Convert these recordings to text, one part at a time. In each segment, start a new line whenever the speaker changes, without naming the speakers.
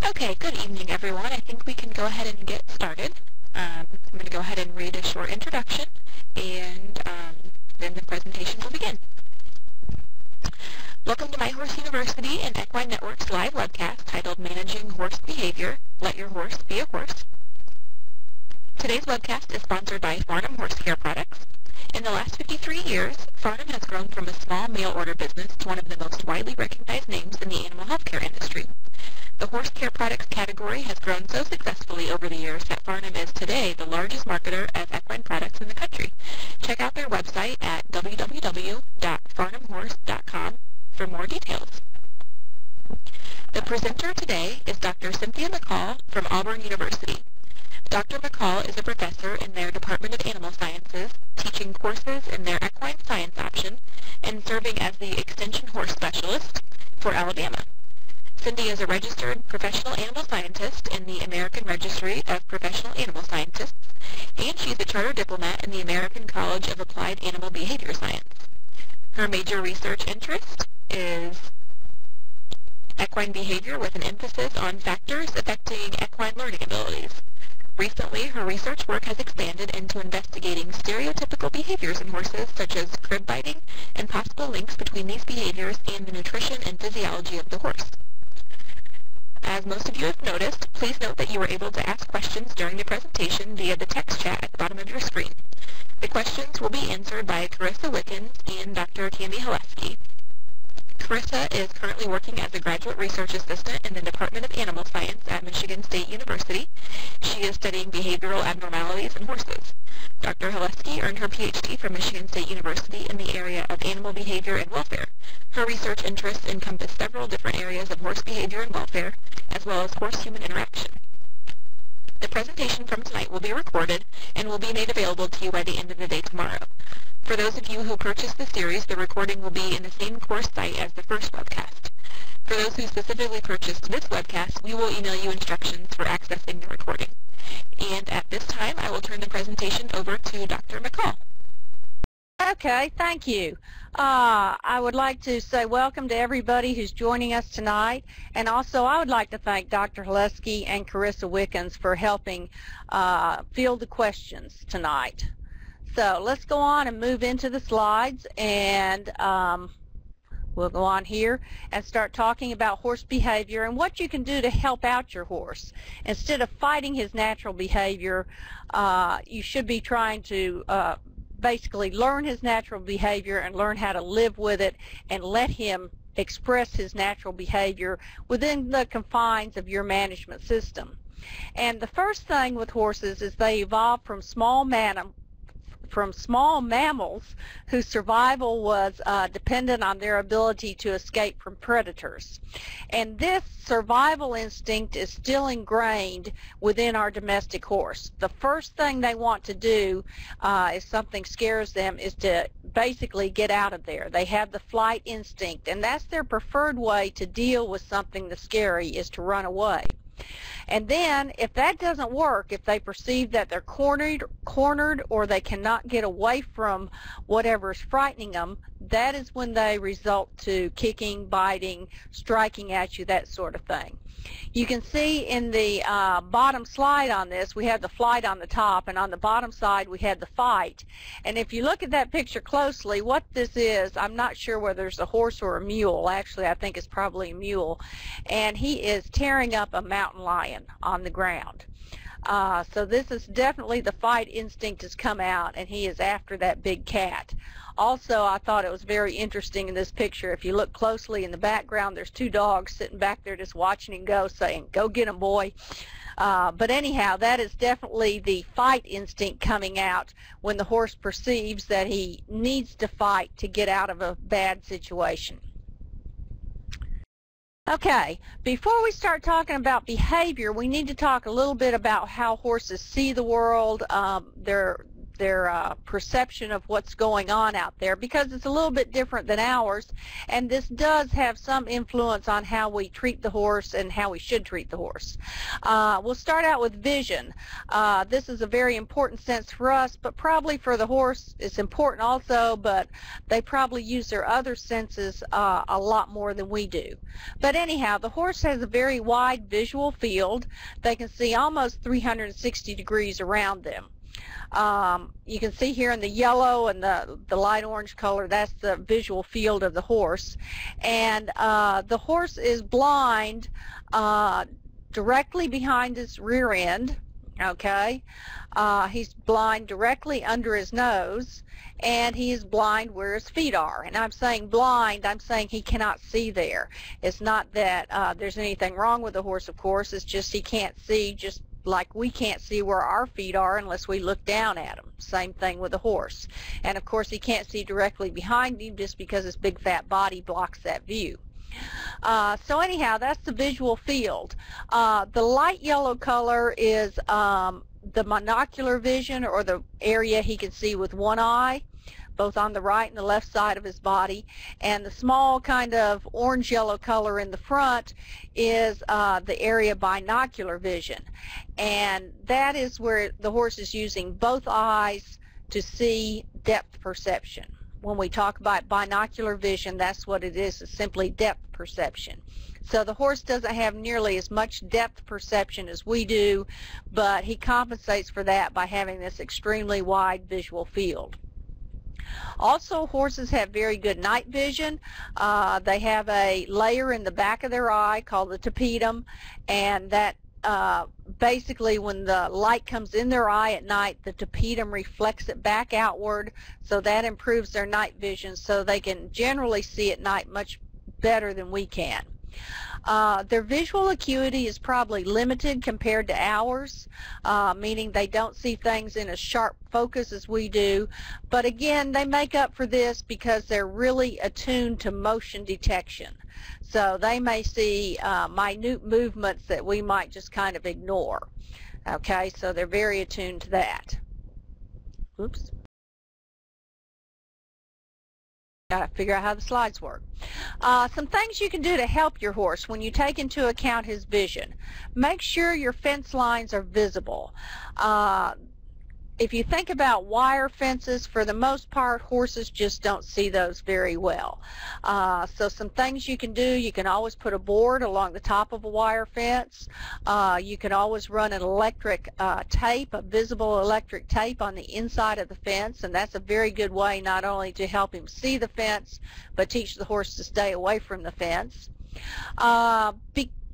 Okay, good evening everyone. I think we can go ahead and get started. I'm going to go ahead and read a short introduction and then the presentation will begin. Welcome to My Horse University and Equine Network's live webcast titled Managing Horse Behavior, Let Your Horse Be a Horse. Today's webcast is sponsored by Farnam Horse Care Products. In the last 53 years, Farnam has grown from a small mail order business to one of the most widely recognized names in the animal healthcare industry. The horse care products category has grown so successfully over the years that Farnam is today the largest marketer of equine products in the country. Check out their website at www.farnamhorse.com for more details. The presenter today is Dr. Cynthia McCall from Auburn University. Dr. McCall is a professor in their Department of Animal Sciences, teaching courses in their equine science option and serving as the extension horse specialist for Alabama. Cindy is a registered professional animal scientist in the American Registry of Professional Animal Scientists, and she's a charter diplomat in the American College of Applied Animal Behavior Science. Her major research interest is equine behavior with an emphasis on factors affecting equine learning abilities. Recently, her research work has expanded into investigating stereotypical behaviors in horses, such as crib biting, and possible links between these behaviors and the nutrition and physiology of the horse. As most of you have noticed, please note that you are able to ask questions during the presentation via the text chat at the bottom of your screen. The questions will be answered by Carissa Wickens and Dr. Tammy Halewski. Carissa is currently working as a graduate research assistant in the Department of Animal Science at Michigan State University. She is studying behavioral abnormalities in horses. Dr. Halewski earned her PhD from Michigan State University in the area of animal behavior and welfare. Her research interests encompass several different areas of horse behavior and welfare, as well as horse-human interaction. The presentation from tonight will be recorded and will be made available to you by the end of the day tomorrow. For those of you who purchased the series, the recording will be in the same course site as the first webcast. For those who specifically purchased this webcast, we will email you instructions for accessing the recording. And at this time, I will turn the presentation over to Dr. McCall.
Okay, thank you. I would like to say welcome to everybody who's joining us tonight, and also I would like to thank Dr. Halewski and Carissa Wickens for helping field the questions tonight. So let's go on and move into the slides, and we'll go on here and start talking about horse behavior and what you can do to help out your horse. Instead of fighting his natural behavior, you should be trying to basically learn his natural behavior and learn how to live with it and let him express his natural behavior within the confines of your management system. And the first thing with horses is they evolved from small mammals whose survival was dependent on their ability to escape from predators. And this survival instinct is still ingrained within our domestic horse. The first thing they want to do if something scares them is to basically get out of there. They have the flight instinct, and that's their preferred way to deal with something that's scary, is to run away. And then if that doesn't work, if they perceive that they're cornered or they cannot get away from whatever is frightening them, that is when they resort to kicking, biting, striking at you, that sort of thing. You can see in the bottom slide on this, we have the flight on the top, and on the bottom side we had the fight. And if you look at that picture closely, what this is, I'm not sure whether it's a horse or a mule. Actually, I think it's probably a mule. And he is tearing up a mountain lion on the ground. So this is definitely the fight instinct has come out, and he is after that big cat. Also, I thought it was very interesting in this picture. If you look closely in the background, there's two dogs sitting back there just watching him go, saying, "Go get him, boy." But anyhow, that is definitely the fight instinct coming out when the horse perceives that he needs to fight to get out of a bad situation. Okay, before we start talking about behavior, we need to talk a little bit about how horses see the world, their perception of what's going on out there, because it's a little bit different than ours, and this does have some influence on how we treat the horse and how we should treat the horse. We'll start out with vision. This is a very important sense for us, but probably for the horse it's important also, but they probably use their other senses a lot more than we do. But anyhow, the horse has a very wide visual field. They can see almost 360 degrees around them. You can see here in the yellow and the light orange color, that's the visual field of the horse. And the horse is blind directly behind his rear end. Okay, he's blind directly under his nose, and he is blind where his feet are. And I'm saying blind, I'm saying he cannot see there. It's not that there's anything wrong with the horse, of course. It's just he can't see, just like we can't see where our feet are unless we look down at him. Same thing with the horse. And of course he can't see directly behind him just because his big fat body blocks that view. So anyhow, that's the visual field. The light yellow color is the monocular vision, or the area he can see with one eye, both on the right and the left side of his body. And the small kind of orange yellow color in the front is the area binocular vision. And that is where the horse is using both eyes to see depth perception. When we talk about binocular vision, that's what it is. It's simply depth perception. So the horse doesn't have nearly as much depth perception as we do, but he compensates for that by having this extremely wide visual field. Also, horses have very good night vision. They have a layer in the back of their eye called the tapetum, and that basically when the light comes in their eye at night, the tapetum reflects it back outward, so that improves their night vision, so they can generally see at night much better than we can. Their visual acuity is probably limited compared to ours, meaning they don't see things in a sharp focus as we do, but again, they make up for this because they're really attuned to motion detection. So they may see minute movements that we might just kind of ignore. Okay, so they're very attuned to that. Oops. Got to figure out how the slides work. Some things you can do to help your horse when you take into account his vision. Make sure your fence lines are visible. If you think about wire fences, for the most part, horses just don't see those very well. So some things you can do, you can always put a board along the top of a wire fence. You can always run an electric tape, a visible electric tape on the inside of the fence, and that's a very good way not only to help him see the fence, but teach the horse to stay away from the fence.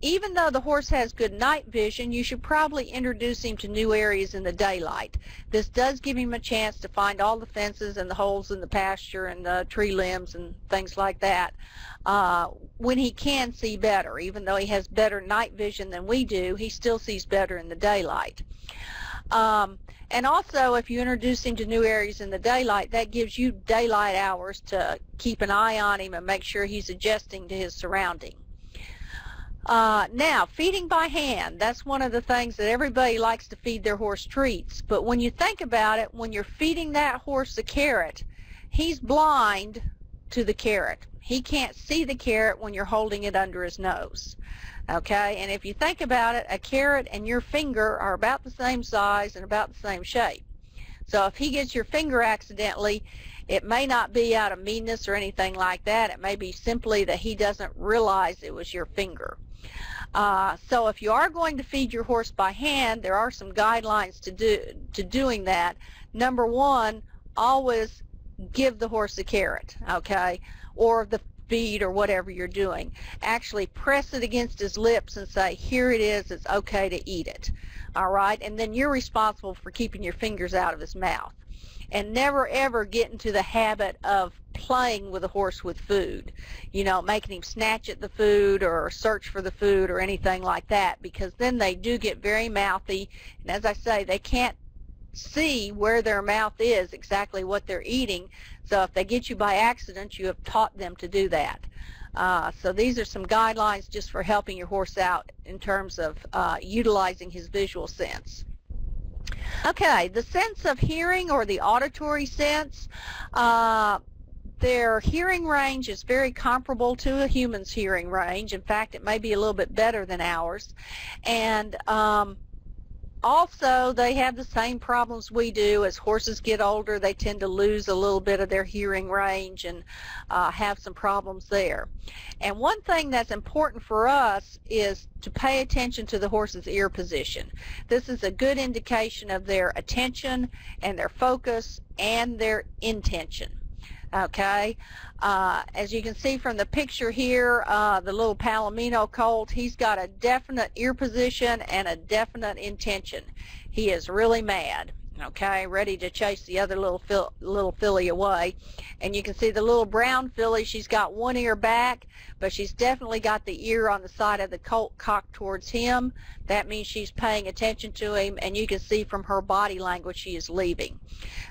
Even though the horse has good night vision, you should probably introduce him to new areas in the daylight. This does give him a chance to find all the fences and the holes in the pasture and the tree limbs and things like that when he can see better. Even though he has better night vision than we do, he still sees better in the daylight. And also, if you introduce him to new areas in the daylight, that gives you daylight hours to keep an eye on him and make sure he's adjusting to his surroundings. Now, feeding by hand, that's one of the things that everybody likes to feed their horse treats. But when you think about it, when you're feeding that horse a carrot, he's blind to the carrot. He can't see the carrot when you're holding it under his nose. Okay, and if you think about it, a carrot and your finger are about the same size and about the same shape. So if he gets your finger accidentally, it may not be out of meanness or anything like that. It may be simply that he doesn't realize it was your finger. So if you are going to feed your horse by hand, there are some guidelines to doing that. Number one, always give the horse a carrot, okay, or the feed or whatever you're doing. Actually press it against his lips and say, here it is, it's okay to eat it. All right, and then you're responsible for keeping your fingers out of his mouth. And never ever get into the habit of playing with a horse with food, you know, making him snatch at the food or search for the food or anything like that, because then they do get very mouthy, and as I say, they can't see where their mouth is, exactly what they're eating. So if they get you by accident, you have taught them to do that. So these are some guidelines just for helping your horse out in terms of utilizing his visual sense. Okay, the sense of hearing, or the auditory sense, their hearing range is very comparable to a human's hearing range. In fact, it may be a little bit better than ours. And also, they have the same problems we do. As horses get older, they tend to lose a little bit of their hearing range and have some problems there. And one thing that's important for us is to pay attention to the horse's ear position. This is a good indication of their attention and their focus and their intention. Okay, as you can see from the picture here, the little Palomino colt, he's got a definite ear position and a definite intention. He is really mad, okay, ready to chase the other little filly away. And you can see the little brown filly, she's got one ear back, but she's definitely got the ear on the side of the colt cocked towards him. That means she's paying attention to him, and you can see from her body language she is leaving.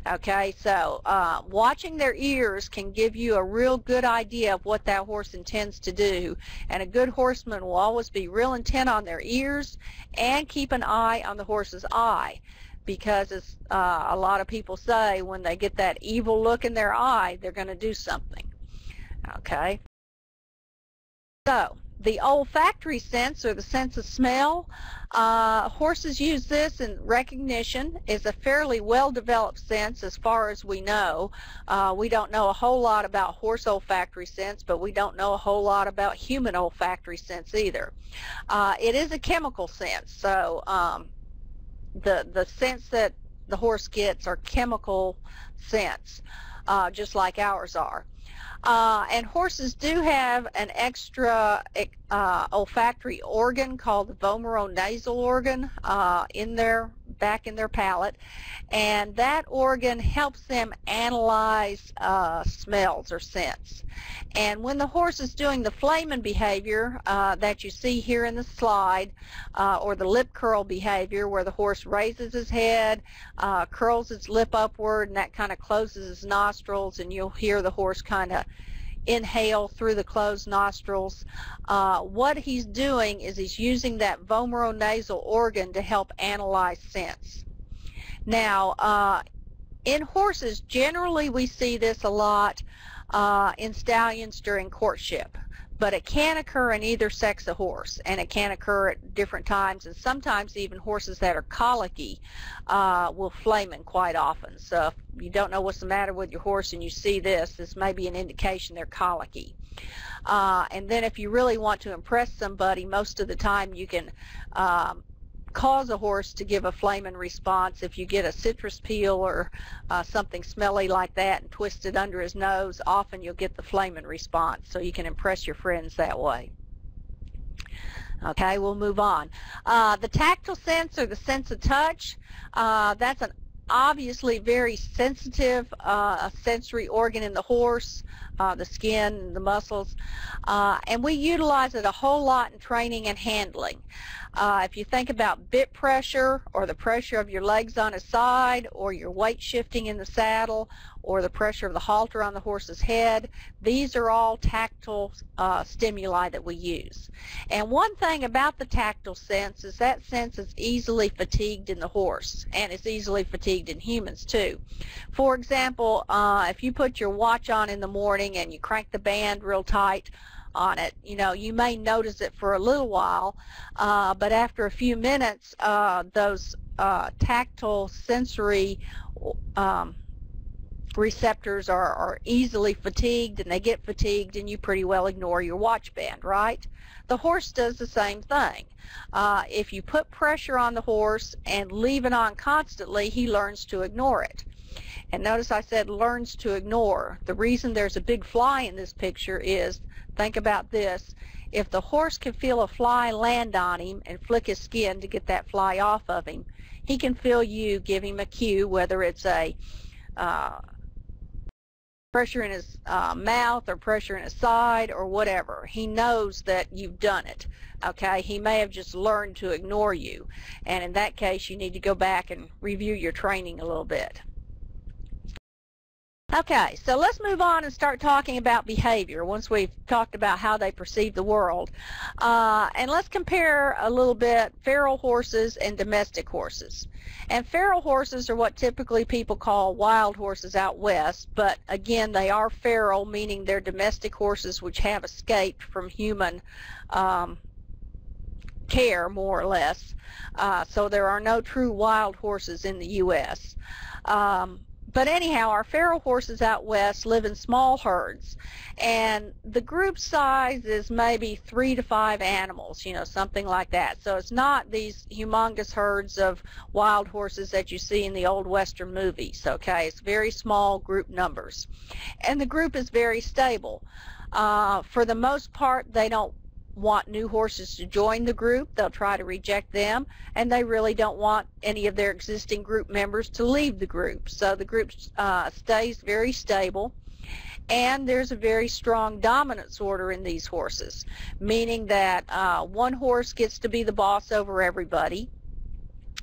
Okay, so watching their ears can give you a real good idea of what that horse intends to do, and a good horseman will always be real intent on their ears and keep an eye on the horse's eye, because as a lot of people say, when they get that evil look in their eye, they're going to do something. Okay, so the olfactory sense, or the sense of smell, horses use this in recognition. It's a fairly well-developed sense as far as we know. We don't know a whole lot about horse olfactory sense, but we don't know a whole lot about human olfactory sense either. It is a chemical sense, so the sense that the horse gets are chemical scents, just like ours are. And horses do have an extra olfactory organ called the vomeronasal organ back in their palate, and that organ helps them analyze smells or scents. And when the horse is doing the flamen behavior that you see here in the slide, or the lip curl behavior, where the horse raises his head, curls its lip upward, and that kind of closes his nostrils, and you'll hear the horse kind of inhale through the closed nostrils. What he's doing is he's using that vomeronasal organ to help analyze scents. Now, in horses, generally we see this a lot in stallions during courtship, but it can occur in either sex of horse, and it can occur at different times, and sometimes even horses that are colicky will flamen quite often. So if you don't know what's the matter with your horse and you see this, this may be an indication they're colicky. And then if you really want to impress somebody, most of the time you can cause a horse to give a flamen response. If you get a citrus peel or something smelly like that and twist it under his nose, often you'll get the flamen response, so you can impress your friends that way. Okay, we'll move on. The tactile sense, or the sense of touch, that's an obviously very sensitive sensory organ in the horse, the skin, the muscles, and we utilize it a whole lot in training and handling. If you think about bit pressure, or the pressure of your legs on his side, or your weight shifting in the saddle, or the pressure of the halter on the horse's head, these are all tactile stimuli that we use. And one thing about the tactile sense is that sense is easily fatigued in the horse, and it's easily fatigued in humans too. For example, if you put your watch on in the morning and you crank the band real tight on it, you may notice it for a little while, but after a few minutes, those tactile sensory receptors are easily fatigued, and they get fatigued, and you pretty well ignore your watch band, right? The horse does the same thing. If you put pressure on the horse and leave it on constantly, he learns to ignore it. And notice I said learns to ignore. The reason there's a big fly in this picture is, think about this, if the horse can feel a fly land on him and flick his skin to get that fly off of him, he can feel you give him a cue, whether it's a pressure in his mouth or pressure in his side or whatever. He knows that you've done it. Okay, he may have just learned to ignore you, and in that case you need to go back and review your training a little bit. Okay, so let's move on and start talking about behavior once we've talked about how they perceive the world. And let's compare a little bit feral horses and domestic horses. And feral horses are what typically people call wild horses out west, but again, they are feral, meaning they're domestic horses which have escaped from human care, more or less. So there are no true wild horses in the U.S. But anyhow, our feral horses out west live in small herds, and the group size is maybe 3 to 5 animals, you know, something like that. So it's not these humongous herds of wild horses that you see in the old Western movies, okay? It's very small group numbers. And the group is very stable. For the most part, they don't want new horses to join the group. They'll try to reject them, and they really don't want any of their existing group members to leave the group. So the group stays very stable, and there's a very strong dominance order in these horses, meaning that one horse gets to be the boss over everybody,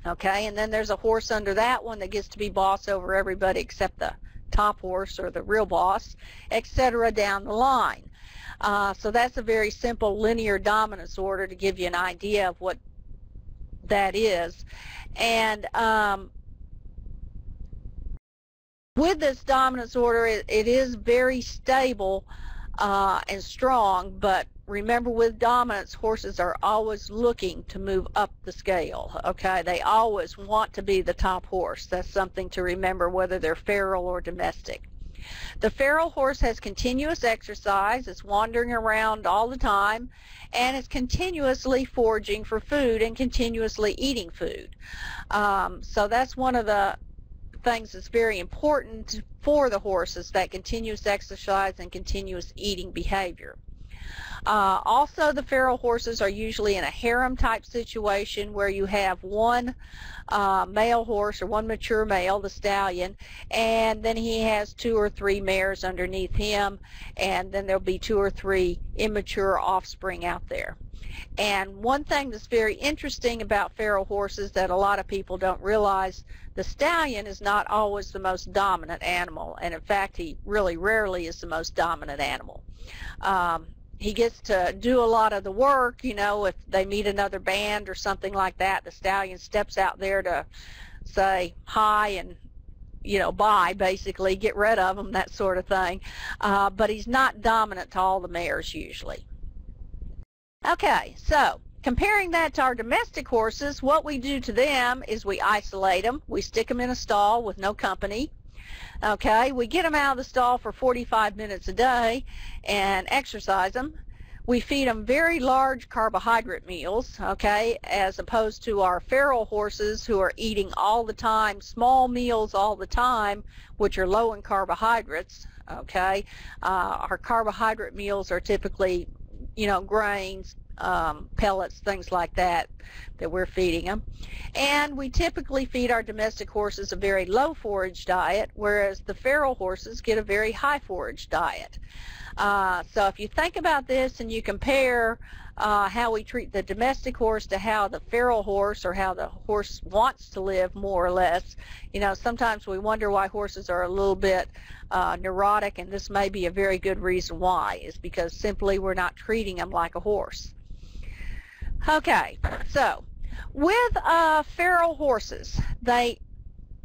okay, and then there's a horse under that one that gets to be boss over everybody except the top horse or the real boss, etc. down the line. So that's a very simple linear dominance order to give you an idea of what that is. And with this dominance order, it is very stable and strong, but remember, with dominance, horses are always looking to move up the scale, okay? They always want to be the top horse. That's something to remember, whether they're feral or domestic. The feral horse has continuous exercise, it's wandering around all the time, and it's continuously foraging for food and continuously eating food. So that's one of the things that's very important for the horses, that continuous exercise and continuous eating behavior. Also, the feral horses are usually in a harem type situation where you have one male horse, or one mature male, the stallion, and then he has 2 or 3 mares underneath him, and then there'll be 2 or 3 immature offspring out there. And one thing that's very interesting about feral horses that a lot of people don't realize, the stallion is not always the most dominant animal, and in fact he really rarely is the most dominant animal. He gets to do a lot of the work, you know, if they meet another band or something like that, the stallion steps out there to say hi and, you know, bye, basically, get rid of them, that sort of thing. But he's not dominant to all the mares usually. Okay, so comparing that to our domestic horses, what we do to them is we isolate them. We stick them in a stall with no company. Okay, we get them out of the stall for 45 minutes a day and exercise them. We feed them very large carbohydrate meals, okay, as opposed to our feral horses who are eating all the time, small meals all the time, which are low in carbohydrates, okay. Our carbohydrate meals are typically, you know, grains, pellets, things like that we're feeding them. And we typically feed our domestic horses a very low forage diet, whereas the feral horses get a very high forage diet. So if you think about this and you compare how we treat the domestic horse to how the feral horse, or how the horse wants to live, more or less, you know, sometimes we wonder why horses are a little bit neurotic, and this may be a very good reason why, is because simply we're not treating them like a horse. Okay, so with feral horses, they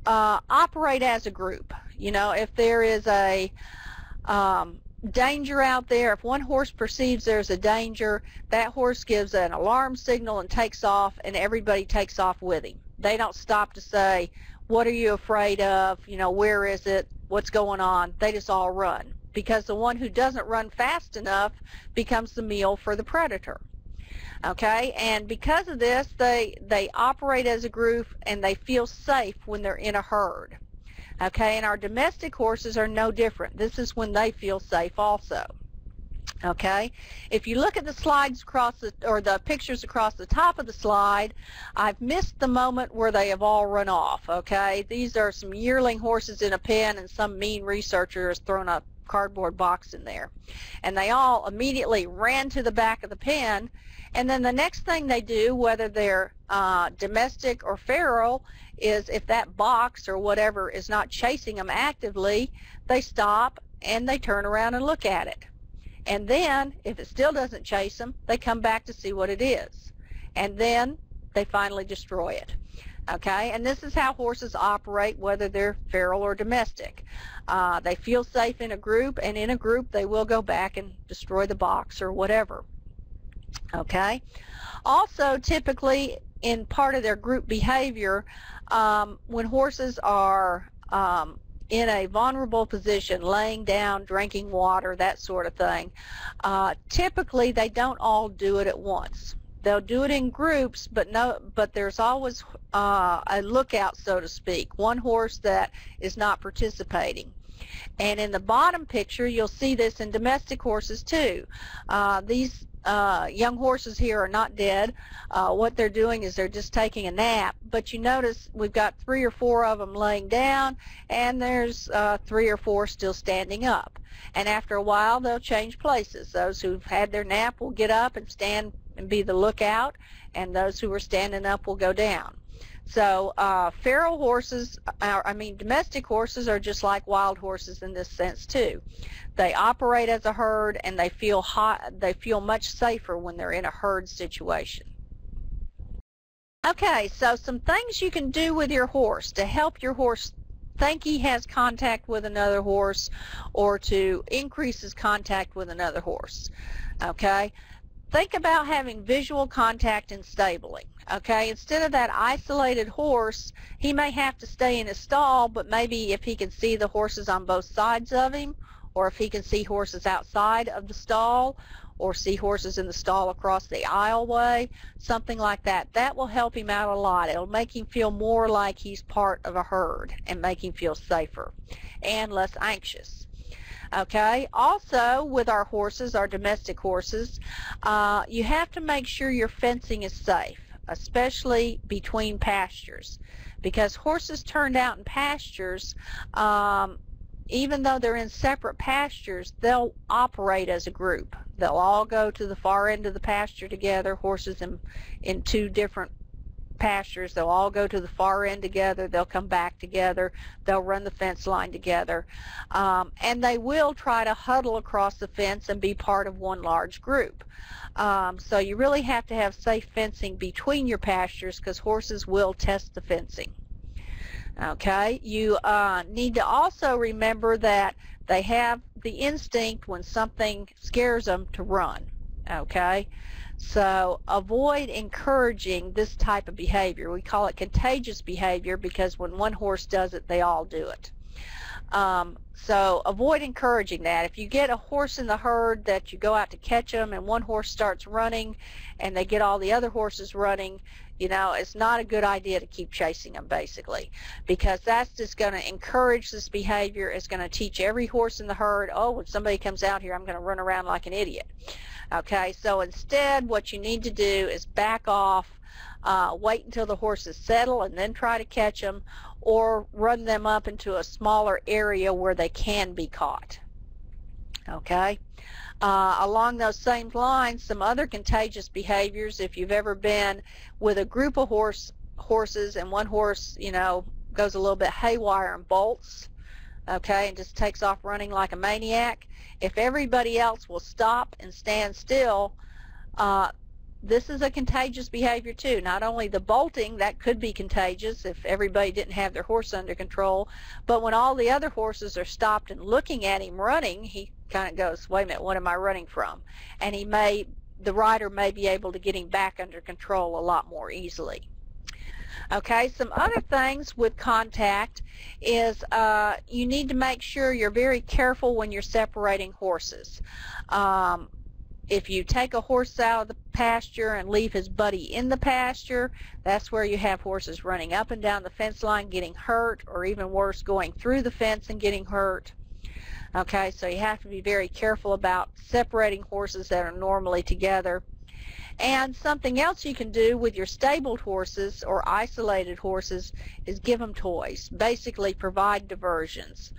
operate as a group. You know, if there is a danger out there, if one horse perceives there's a danger, that horse gives an alarm signal and takes off, and everybody takes off with him. They don't stop to say, what are you afraid of? You know, where is it? What's going on? They just all run, because the one who doesn't run fast enough becomes the meal for the predator. Okay, and because of this, they operate as a group, and they feel safe when they're in a herd. Okay, and our domestic horses are no different. This is when they feel safe also. Okay, if you look at the slides across the, or the pictures across the top of the slide, I've missed the moment where they have all run off. Okay, these are some yearling horses in a pen, and some mean researcher has thrown a cardboard box in there. And they all immediately ran to the back of the pen, and then the next thing they do, whether they're domestic or feral, is if that box or whatever is not chasing them actively, they stop and they turn around and look at it. And then if it still doesn't chase them, they come back to see what it is. And then they finally destroy it. Okay, and this is how horses operate, whether they're feral or domestic. They feel safe in a group, and in a group they will go back and destroy the box or whatever. Okay, also typically in part of their group behavior, when horses are in a vulnerable position, laying down, drinking water, that sort of thing, typically they don't all do it at once. They'll do it in groups, but there's always a lookout, so to speak, one horse that is not participating. And in the bottom picture, you'll see this in domestic horses too. These young horses here are not dead. What they're doing is they're just taking a nap, but you notice we've got 3 or 4 of them laying down, and there's 3 or 4 still standing up. And after a while they'll change places. Those who've had their nap will get up and stand and be the lookout, and those who are standing up will go down. So feral horses, domestic horses are just like wild horses in this sense too. They operate as a herd, and they feel much safer when they're in a herd situation. Okay, so some things you can do with your horse to help your horse think he has contact with another horse, or to increase his contact with another horse. Okay, think about having visual contact in stabling. Okay, instead of that isolated horse, he may have to stay in his stall, but maybe if he can see the horses on both sides of him, or if he can see horses outside of the stall, or see horses in the stall across the aisleway, something like that, that will help him out a lot. It'll make him feel more like he's part of a herd and make him feel safer and less anxious. Okay, also with our horses, our domestic horses, you have to make sure your fencing is safe, especially between pastures, because horses turned out in pastures, even though they're in separate pastures, they'll operate as a group. They'll all go to the far end of the pasture together. Horses in 2 different pastures, they'll all go to the far end together. They'll come back together. They'll run the fence line together, and they will try to huddle across the fence and be part of one large group. So you really have to have safe fencing between your pastures, because horses will test the fencing. Okay, you need to also remember that they have the instinct when something scares them to run. Okay, so avoid encouraging this type of behavior. We call it contagious behavior, because when one horse does it, they all do it. So avoid encouraging that. If you get a horse in the herd that you go out to catch them, and one horse starts running and they get all the other horses running, you know, it's not a good idea to keep chasing them, basically, because that's just going to encourage this behavior. It's going to teach every horse in the herd, oh, when somebody comes out here, I'm going to run around like an idiot. Okay, so instead what you need to do is back off, wait until the horses settle, and then try to catch them, or run them up into a smaller area where they can be caught. Okay, along those same lines, some other contagious behaviors, if you've ever been with a group of horses and one horse, you know, goes a little bit haywire and bolts, okay, and just takes off running like a maniac, if everybody else will stop and stand still, this is a contagious behavior too. Not only the bolting, that could be contagious if everybody didn't have their horse under control, but when all the other horses are stopped and looking at him running, he kind of goes, wait a minute, what am I running from? And the rider may be able to get him back under control a lot more easily. Okay, some other things with contact is you need to make sure you're very careful when you're separating horses. If you take a horse out of the pasture and leave his buddy in the pasture, that's where you have horses running up and down the fence line getting hurt, or even worse, going through the fence and getting hurt. Okay, so you have to be very careful about separating horses that are normally together. And something else you can do with your stabled horses or isolated horses is give them toys. Basically provide diversions.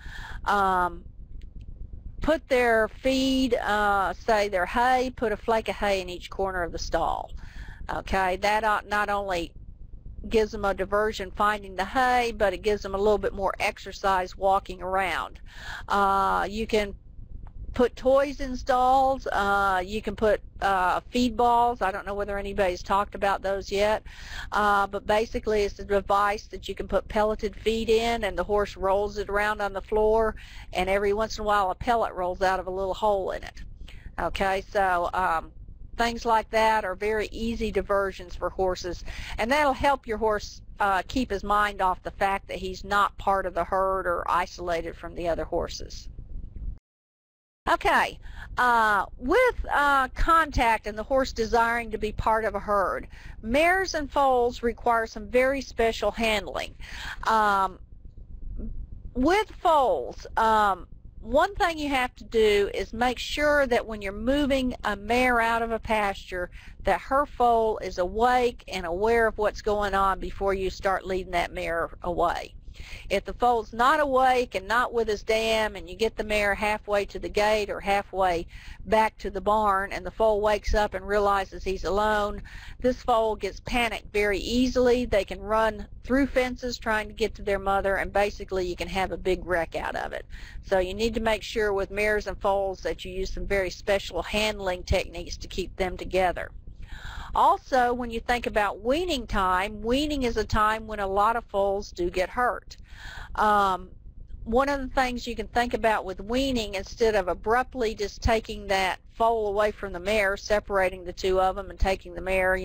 put their feed, say their hay, put a flake of hay in each corner of the stall. Okay, that not only gives them a diversion finding the hay, but it gives them a little bit more exercise walking around. You can put toys in stalls. You can put feed balls. I don't know whether anybody's talked about those yet, but basically it's a device that you can put pelleted feed in, and the horse rolls it around on the floor, and every once in a while a pellet rolls out of a little hole in it. Okay, so things like that are very easy diversions for horses, and that'll help your horse keep his mind off the fact that he's not part of the herd or isolated from the other horses. Okay, with contact and the horse desiring to be part of a herd, mares and foals require some very special handling. With foals, one thing you have to do is make sure that when you're moving a mare out of a pasture, that her foal is awake and aware of what's going on before you start leading that mare away. If the foal's not awake and not with his dam, and you get the mare halfway to the gate or halfway back to the barn, and the foal wakes up and realizes he's alone, this foal gets panicked very easily. They can run through fences trying to get to their mother, and basically you can have a big wreck out of it. So you need to make sure with mares and foals that you use some very special handling techniques to keep them together. Also, when you think about weaning time, weaning is a time when a lot of foals do get hurt. One of the things you can think about with weaning, instead of abruptly just taking that foal away from the mare, separating the two of them and taking the mare,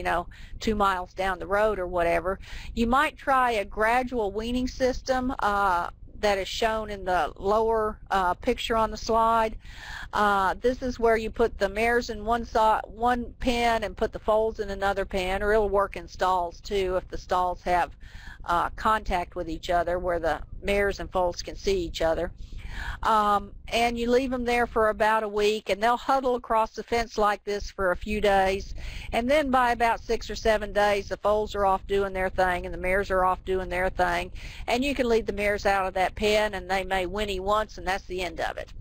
2 miles down the road or whatever, you might try a gradual weaning system that is shown in the lower picture on the slide. This is where you put the mares in one pen and put the foals in another pen, or it'll work in stalls too if the stalls have contact with each other where the mares and foals can see each other. And you leave them there for about a week, and they'll huddle across the fence like this for a few days, and then by about 6 or 7 days the foals are off doing their thing and the mares are off doing their thing, and you can lead the mares out of that pen, and they may whinny once, and that's the end of it.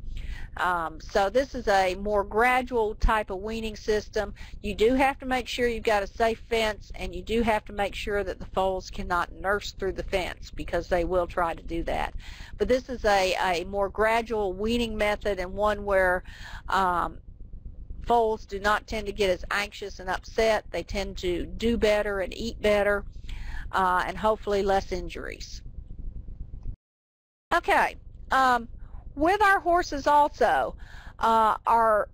So this is a more gradual type of weaning system. You do have to make sure you've got a safe fence, and you do have to make sure that the foals cannot nurse through the fence, because they will try to do that. But this is a more gradual weaning method, and one where foals do not tend to get as anxious and upset. They tend to do better and eat better, and hopefully less injuries. Okay. With our horses also, our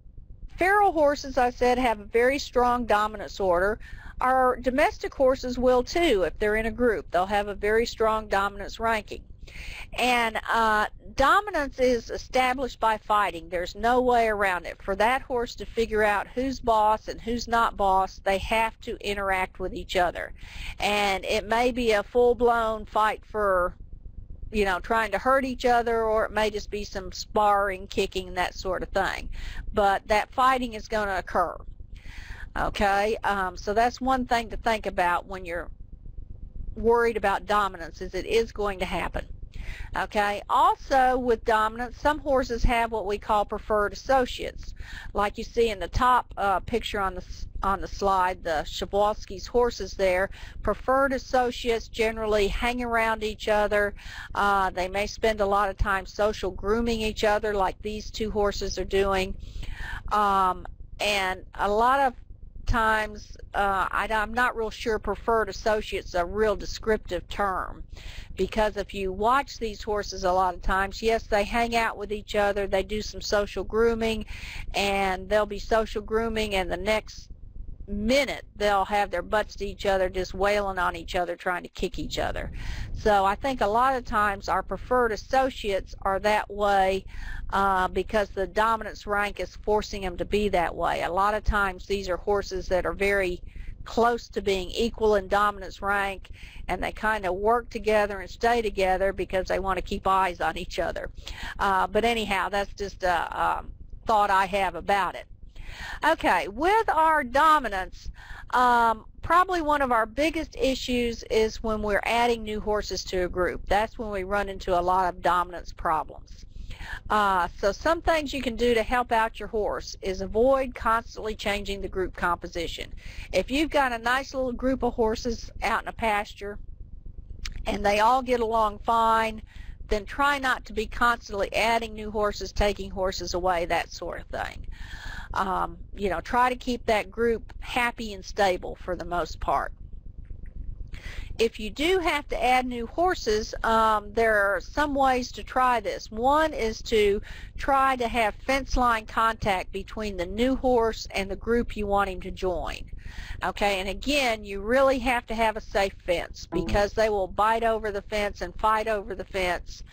feral horses, I said, have a very strong dominance order. Our domestic horses will too if they're in a group. They'll have a very strong dominance ranking. And dominance is established by fighting. There's no way around it. For that horse to figure out who's boss and who's not boss, they have to interact with each other. And it may be a full-blown fight for trying to hurt each other, or it may just be some sparring, kicking, that sort of thing. But that fighting is going to occur. Okay, so that's one thing to think about when you're worried about dominance, is it is going to happen. Okay, also with dominance, some horses have what we call preferred associates. Like you see in the top picture on the slide, the Przewalski's horses there. Preferred associates generally hang around each other. They may spend a lot of time social grooming each other, like these two horses are doing. And a lot of times, I'm not real sure preferred associates is a real descriptive term, because if you watch these horses a lot of times, yes, they hang out with each other, they do some social grooming, and they'll be social grooming, and the next minute they'll have their butts to each other, just wailing on each other, trying to kick each other. So I think a lot of times our preferred associates are that way because the dominance rank is forcing them to be that way. A lot of times these are horses that are very close to being equal in dominance rank, and they kind of work together and stay together because they want to keep eyes on each other. But anyhow, that's just a thought I have about it. Okay, with our dominance, probably one of our biggest issues is when we're adding new horses to a group. That's when we run into a lot of dominance problems. So some things you can do to help out your horse is avoid constantly changing the group composition. If you've got a nice little group of horses out in a pasture and they all get along fine, then try not to be constantly adding new horses, taking horses away, that sort of thing. You know, try to keep that group happy and stable for the most part. If you do have to add new horses, there are some ways to try this. One is to try to have fence line contact between the new horse and the group you want him to join. Okay, and again, you really have to have a safe fence because they will bite over the fence and fight over the fence.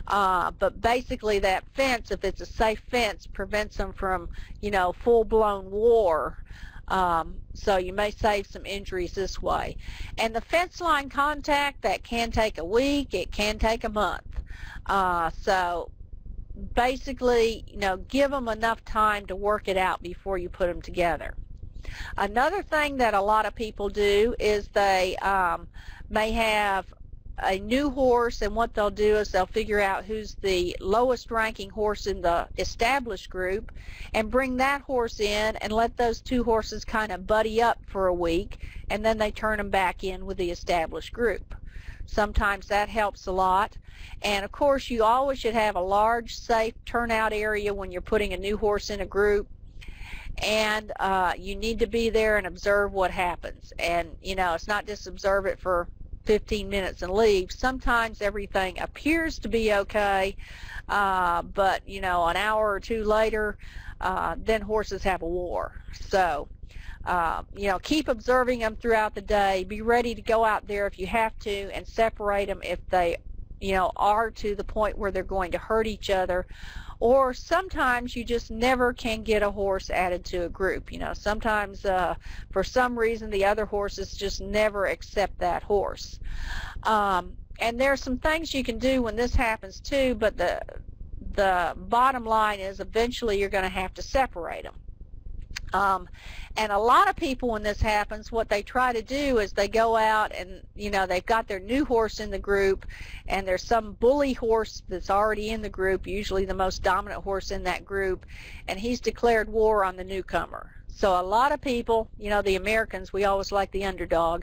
But basically that fence, if it's a safe fence, prevents them from, you know, full-blown war. So you may save some injuries this way. And the fence line contact, that can take a week, it can take a month. So basically, you know, give them enough time to work it out before you put them together. Another thing that a lot of people do is they may have a new horse, and what they'll do is they'll figure out who's the lowest ranking horse in the established group and bring that horse in and let those two horses kind of buddy up for a week, and then they turn them back in with the established group. Sometimes that helps a lot. And of course, you always should have a large, safe turnout area when you're putting a new horse in a group. And you need to be there and observe what happens. And, you know, it's not just observe it for 15 minutes and leave. Sometimes everything appears to be okay, but, you know, an hour or two later, then horses have a war. So, you know, keep observing them throughout the day. Be ready to go out there if you have to and separate them if they, you know, are to the point where they're going to hurt each other. Or sometimes you just never can get a horse added to a group. You know, sometimes for some reason the other horses just never accept that horse. And there are some things you can do when this happens too, but the bottom line is eventually you're going to have to separate them. And a lot of people when this happens, what they try to do is they go out and, you know, they've got their new horse in the group and there's some bully horse that's already in the group, usually the most dominant horse in that group, and he's declared war on the newcomer. So a lot of people, you know, the Americans, we always like the underdog.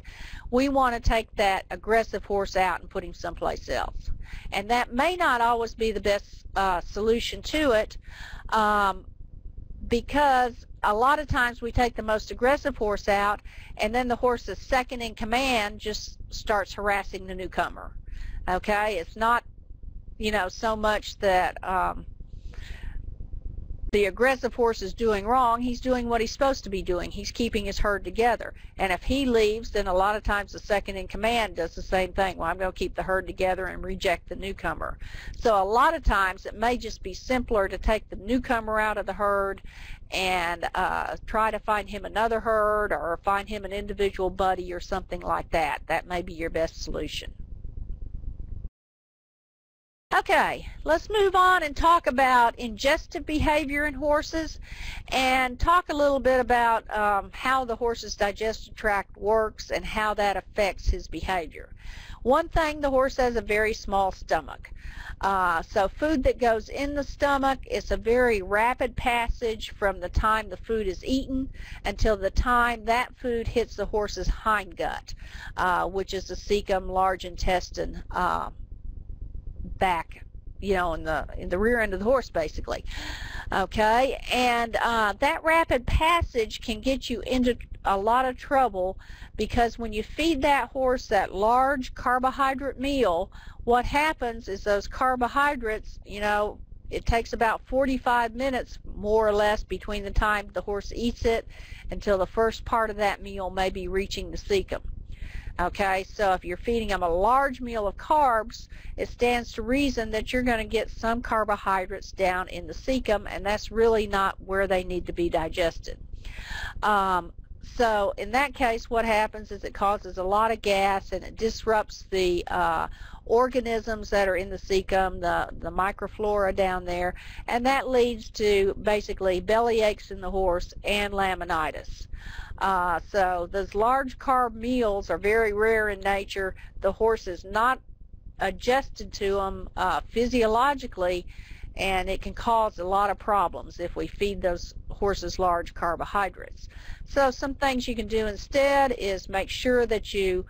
We want to take that aggressive horse out and put him someplace else. And that may not always be the best solution to it, because a lot of times we take the most aggressive horse out and then the horse that's second in command just starts harassing the newcomer. Okay, it's not, you know, so much that the aggressive horse is doing wrong. He's doing what he's supposed to be doing. He's keeping his herd together. And if he leaves, then a lot of times the second in command does the same thing. Well, I'm going to keep the herd together and reject the newcomer. So a lot of times it may just be simpler to take the newcomer out of the herd and try to find him another herd or find him an individual buddy or something like that. That may be your best solution. Okay, let's move on and talk about ingestive behavior in horses and talk a little bit about how the horse's digestive tract works and how that affects his behavior. One thing, the horse has a very small stomach. So food that goes in the stomach is a very rapid passage from the time the food is eaten until the time that food hits the horse's hindgut, which is the cecum, large intestine, back, you know, in the rear end of the horse, basically. Okay, and that rapid passage can get you into a lot of trouble because when you feed that horse that large carbohydrate meal, what happens is those carbohydrates, you know, it takes about 45 minutes more or less between the time the horse eats it until the first part of that meal may be reaching the cecum. Okay, so if you're feeding them a large meal of carbs, it stands to reason that you're going to get some carbohydrates down in the cecum, and that's really not where they need to be digested. So in that case, what happens is it causes a lot of gas and it disrupts the organisms that are in the cecum, the microflora down there, and that leads to basically belly aches in the horse and laminitis. So those large carb meals are very rare in nature. The horse is not adjusted to them physiologically, and it can cause a lot of problems if we feed those horses large carbohydrates. So some things you can do instead is make sure that you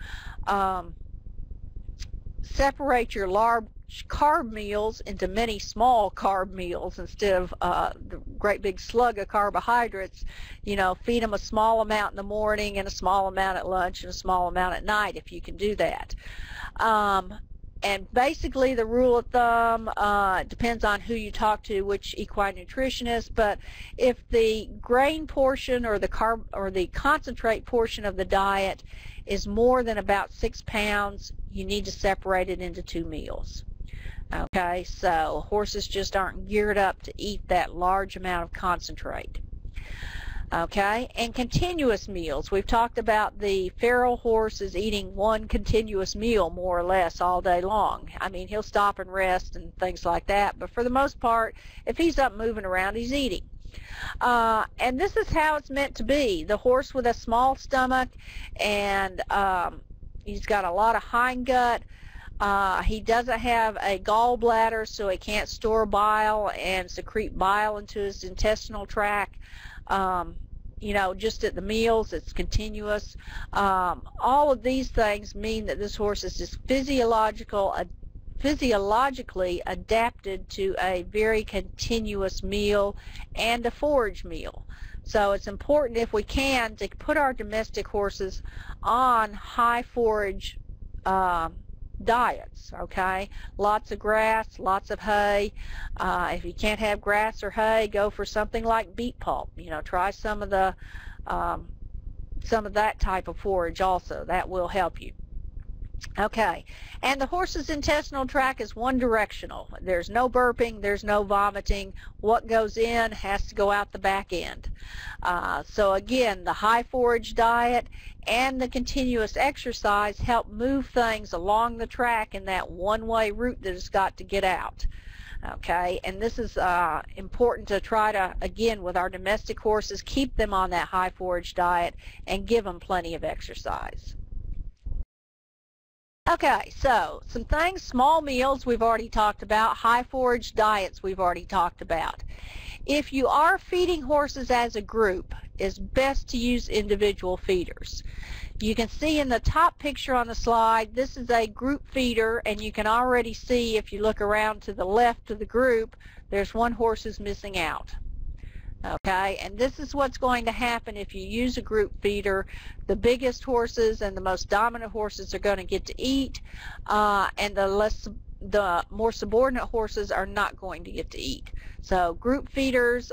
separate your large carb meals into many small carb meals instead of the great big slug of carbohydrates. You know, feed them a small amount in the morning and a small amount at lunch and a small amount at night if you can do that. And basically the rule of thumb depends on who you talk to, which equine nutritionist, but if the grain portion or the concentrate portion of the diet is more than about 6 pounds, you need to separate it into 2 meals. Okay, so horses just aren't geared up to eat that large amount of concentrate. Okay, and continuous meals. We've talked about the feral horse is eating one continuous meal more or less all day long. I mean, he'll stop and rest and things like that, but for the most part, if he's up moving around, he's eating. And this is how it's meant to be. The horse with a small stomach, and he's got a lot of hind he doesn't have a gallbladder, so he can't store bile and secrete bile into his intestinal tract. You know, just at the meals, it's continuous. All of these things mean that this horse is just physiologically adapted to a very continuous meal and a forage meal. So it's important, if we can, to put our domestic horses on high forage diets. Okay, lots of grass, lots of hay. If you can't have grass or hay, go for something like beet pulp. You know, try some of that type of forage also. That will help you. Okay, and the horse's intestinal tract is one directional. There's no burping, there's no vomiting. What goes in has to go out the back end. So again, the high forage diet and the continuous exercise help move things along the track in that one-way route that it's got to get out. Okay, and this is important to try to, again, with our domestic horses, keep them on that high forage diet and give them plenty of exercise. Okay, so some things, small meals we've already talked about, high forage diets we've already talked about. If you are feeding horses as a group, it's best to use individual feeders. You can see in the top picture on the slide, this is a group feeder, and you can already see if you look around to the left of the group, there's one horse who's missing out. Okay, and this is what's going to happen if you use a group feeder. The biggest horses and the most dominant horses are going to get to eat, and the more subordinate horses are not going to get to eat. So group feeders,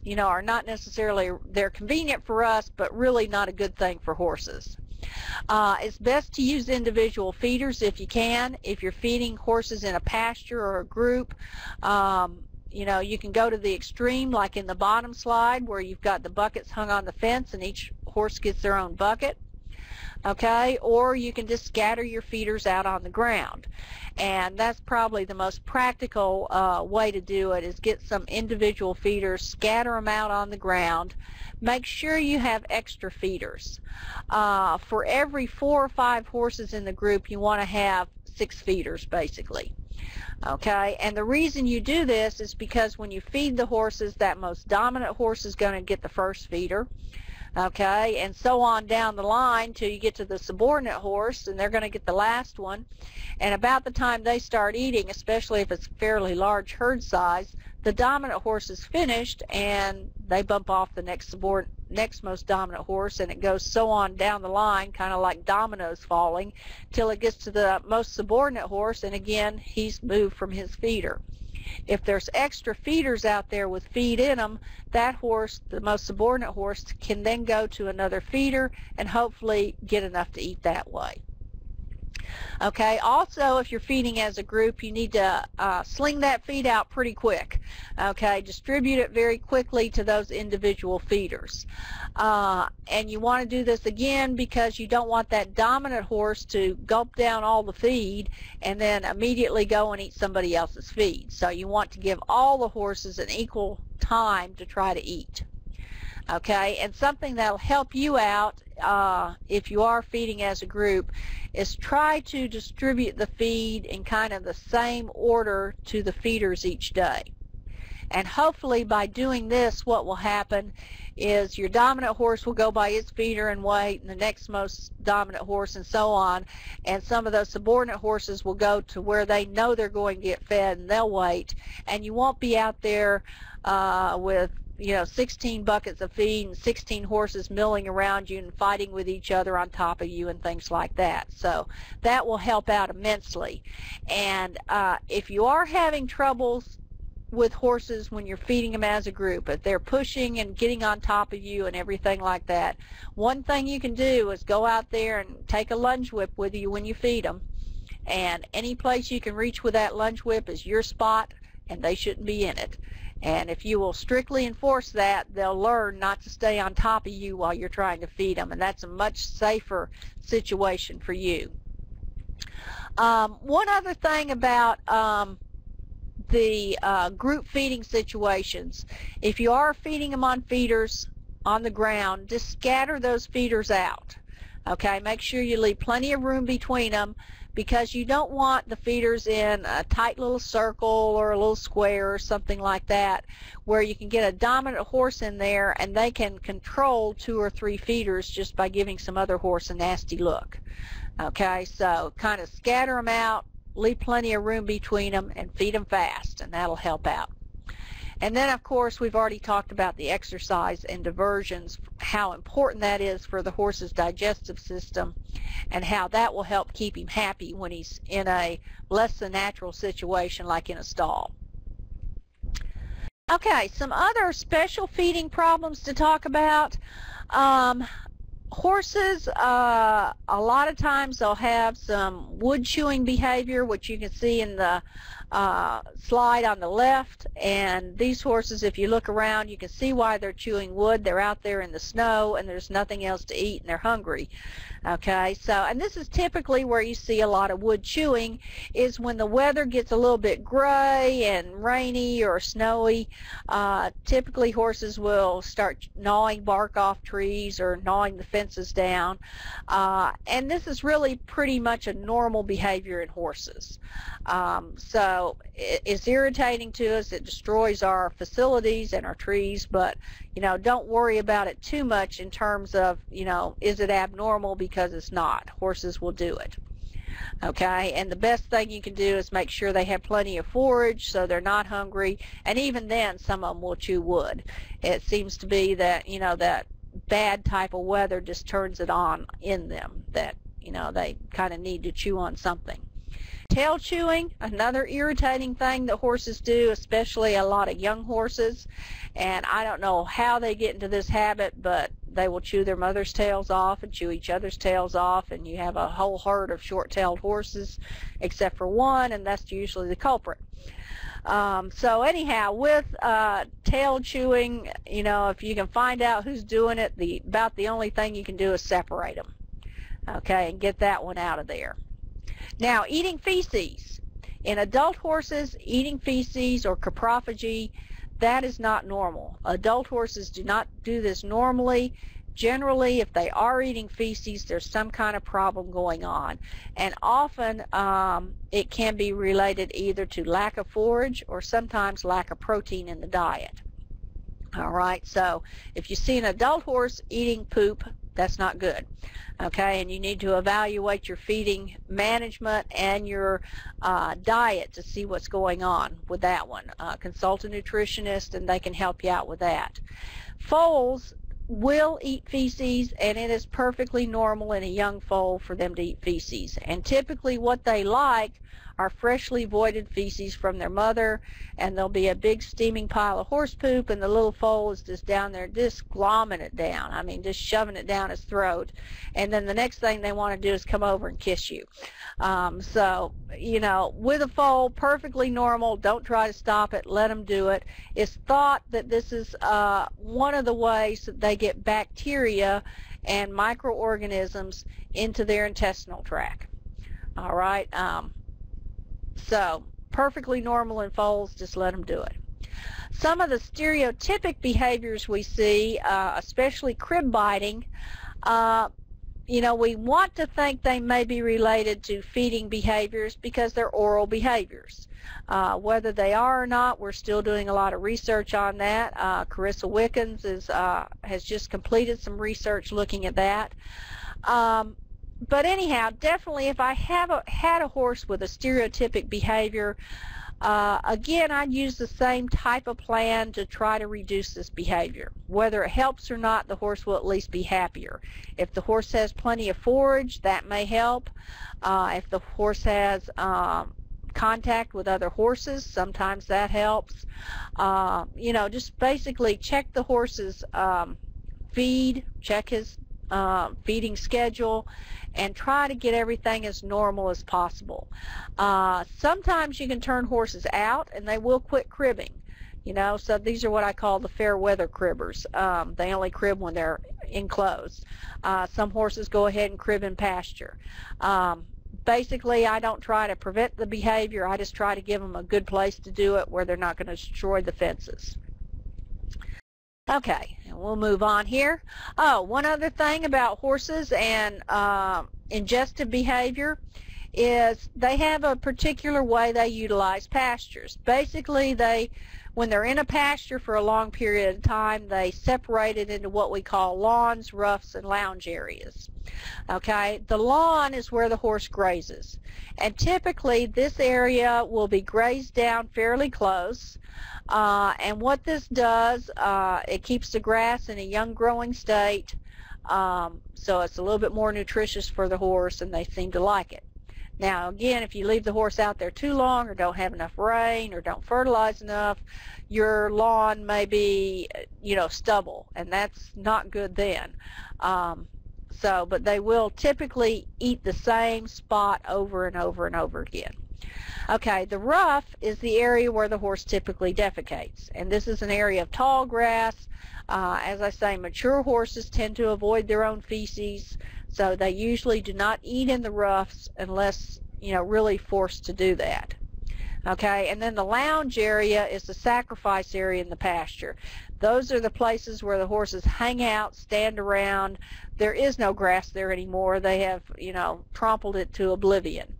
you know, are not necessarily, they're convenient for us, but really not a good thing for horses. It's best to use individual feeders if you can. If you're feeding horses in a pasture or a group, you know, you can go to the extreme, like in the bottom slide, where you've got the buckets hung on the fence and each horse gets their own bucket. Okay, or you can just scatter your feeders out on the ground. And that's probably the most practical way to do it, is get some individual feeders, scatter them out on the ground. Make sure you have extra feeders. For every 4 or 5 horses in the group, you want to have 6 feeders, basically. Okay, and the reason you do this is because when you feed the horses, that most dominant horse is going to get the first feeder. Okay, and so on down the line till you get to the subordinate horse, and they're going to get the last one. And about the time they start eating, especially if it's fairly large herd size, the dominant horse is finished and they bump off the next most dominant horse, and it goes so on down the line, kind of like dominoes falling, till it gets to the most subordinate horse, and again he's moved from his feeder. If there's extra feeders out there with feed in them, that horse, the most subordinate horse, can then go to another feeder and hopefully get enough to eat that way. Okay, also if you're feeding as a group, you need to sling that feed out pretty quick. Okay, distribute it very quickly to those individual feeders. And you want to do this again because you don't want that dominant horse to gulp down all the feed and then immediately go and eat somebody else's feed. So you want to give all the horses an equal time to try to eat. Okay, and something that'll help you out if you are feeding as a group is try to distribute the feed in kind of the same order to the feeders each day. And hopefully by doing this, what will happen is your dominant horse will go by its feeder and wait, and the next most dominant horse, and so on. And some of those subordinate horses will go to where they know they're going to get fed, and they'll wait. And you won't be out there with 16 buckets of feed and 16 horses milling around you and fighting with each other on top of you and things like that. So that will help out immensely. And if you are having troubles with horses when you're feeding them as a group, if they're pushing and getting on top of you and everything like that, one thing you can do is go out there and take a lunge whip with you when you feed them, and any place you can reach with that lunge whip is your spot, and they shouldn't be in it. And if you will strictly enforce that, they'll learn not to stay on top of you while you're trying to feed them, and that's a much safer situation for you. One other thing about the group feeding situations, if you are feeding them on feeders on the ground, just scatter those feeders out. Okay, make sure you leave plenty of room between them, because you don't want the feeders in a tight little circle or a little square or something like that, where you can get a dominant horse in there and they can control 2 or 3 feeders just by giving some other horse a nasty look. Okay, so kind of scatter them out, leave plenty of room between them, and feed them fast, and that'll help out. And then, of course, we've already talked about the exercise and diversions, how important that is for the horse's digestive system, and how that will help keep him happy when he's in a less than natural situation like in a stall. Okay, some other special feeding problems to talk about. Horses, a lot of times they'll have some wood chewing behavior, which you can see in the slide on the left. And these horses, if you look around, you can see why they're chewing wood. They're out there in the snow and there's nothing else to eat and they're hungry. Okay, so, and this is typically where you see a lot of wood chewing, is when the weather gets a little bit gray and rainy or snowy. Typically horses will start gnawing bark off trees or gnawing the fences down, and this is really pretty much a normal behavior in horses. So it's irritating to us. It destroys our facilities and our trees, but don't worry about it too much in terms of, is it abnormal, because it's not. Horses will do it. Okay, and the best thing you can do is make sure they have plenty of forage so they're not hungry, and even then some of them will chew wood. It seems to be that, that bad type of weather just turns it on in them, that, they kind of need to chew on something. Tail chewing, another irritating thing that horses do, especially a lot of young horses, and I don't know how they get into this habit, but they will chew their mother's tails off and chew each other's tails off, and you have a whole herd of short-tailed horses except for one, and that's usually the culprit. So anyhow, with tail chewing, if you can find out who's doing it, about the only thing you can do is separate them. Okay, and get that one out of there. Now, eating feces. In adult horses, eating feces or coprophagy, that is not normal. Adult horses do not do this normally. Generally, if they are eating feces, there's some kind of problem going on. And often it can be related either to lack of forage or sometimes lack of protein in the diet. All right, so if you see an adult horse eating poop, that's not good. Okay, and you need to evaluate your feeding management and your diet to see what's going on with that one. Consult a nutritionist and they can help you out with that. Foals will eat feces, and it is perfectly normal in a young foal for them to eat feces. And typically what they like are freshly voided feces from their mother, and there'll be a big steaming pile of horse poop, and the little foal is just down there just glomming it down. I mean, just shoving it down his throat. And then the next thing they want to do is come over and kiss you. So, with a foal, perfectly normal. Don't try to stop it. Let them do it. It's thought that this is one of the ways that they get bacteria and microorganisms into their intestinal tract. All right. So perfectly normal in foals, just let them do it. Some of the stereotypic behaviors we see, especially crib biting, you know, we want to think they may be related to feeding behaviors because they're oral behaviors. Whether they are or not, we're still doing a lot of research on that. Carissa Wickens has just completed some research looking at that. But anyhow, definitely if I had a horse with a stereotypic behavior, again, I'd use the same type of plan to try to reduce this behavior. Whether it helps or not, the horse will at least be happier. If the horse has plenty of forage, that may help. If the horse has contact with other horses, sometimes that helps. You know, just basically check the horse's feed, check his feeding schedule, and try to get everything as normal as possible. Sometimes you can turn horses out and they will quit cribbing, you know, so these are what I call the fair weather cribbers. They only crib when they're enclosed. Some horses go ahead and crib in pasture. Basically, I don't try to prevent the behavior, I just try to give them a good place to do it where they're not going to destroy the fences. Okay, and we'll move on here. Oh, one other thing about horses and ingestive behavior is they have a particular way they utilize pastures. Basically, when they're in a pasture for a long period of time, they separate it into what we call lawns, roughs, and lounge areas. Okay, the lawn is where the horse grazes, and typically this area will be grazed down fairly close. And what this does, it keeps the grass in a young growing state, so it's a little bit more nutritious for the horse and they seem to like it. Now again, if you leave the horse out there too long or don't have enough rain or don't fertilize enough, your lawn may be, you know, stubble, and that's not good then. But they will typically eat the same spot over and over and over again. Okay, the rough is the area where the horse typically defecates, and this is an area of tall grass. As I say, mature horses tend to avoid their own feces, so they usually do not eat in the roughs unless, you know, really forced to do that. Okay, and then the lounge area is the sacrifice area in the pasture. Those are the places where the horses hang out, stand around. There is no grass there anymore. They have, you know, trampled it to oblivion.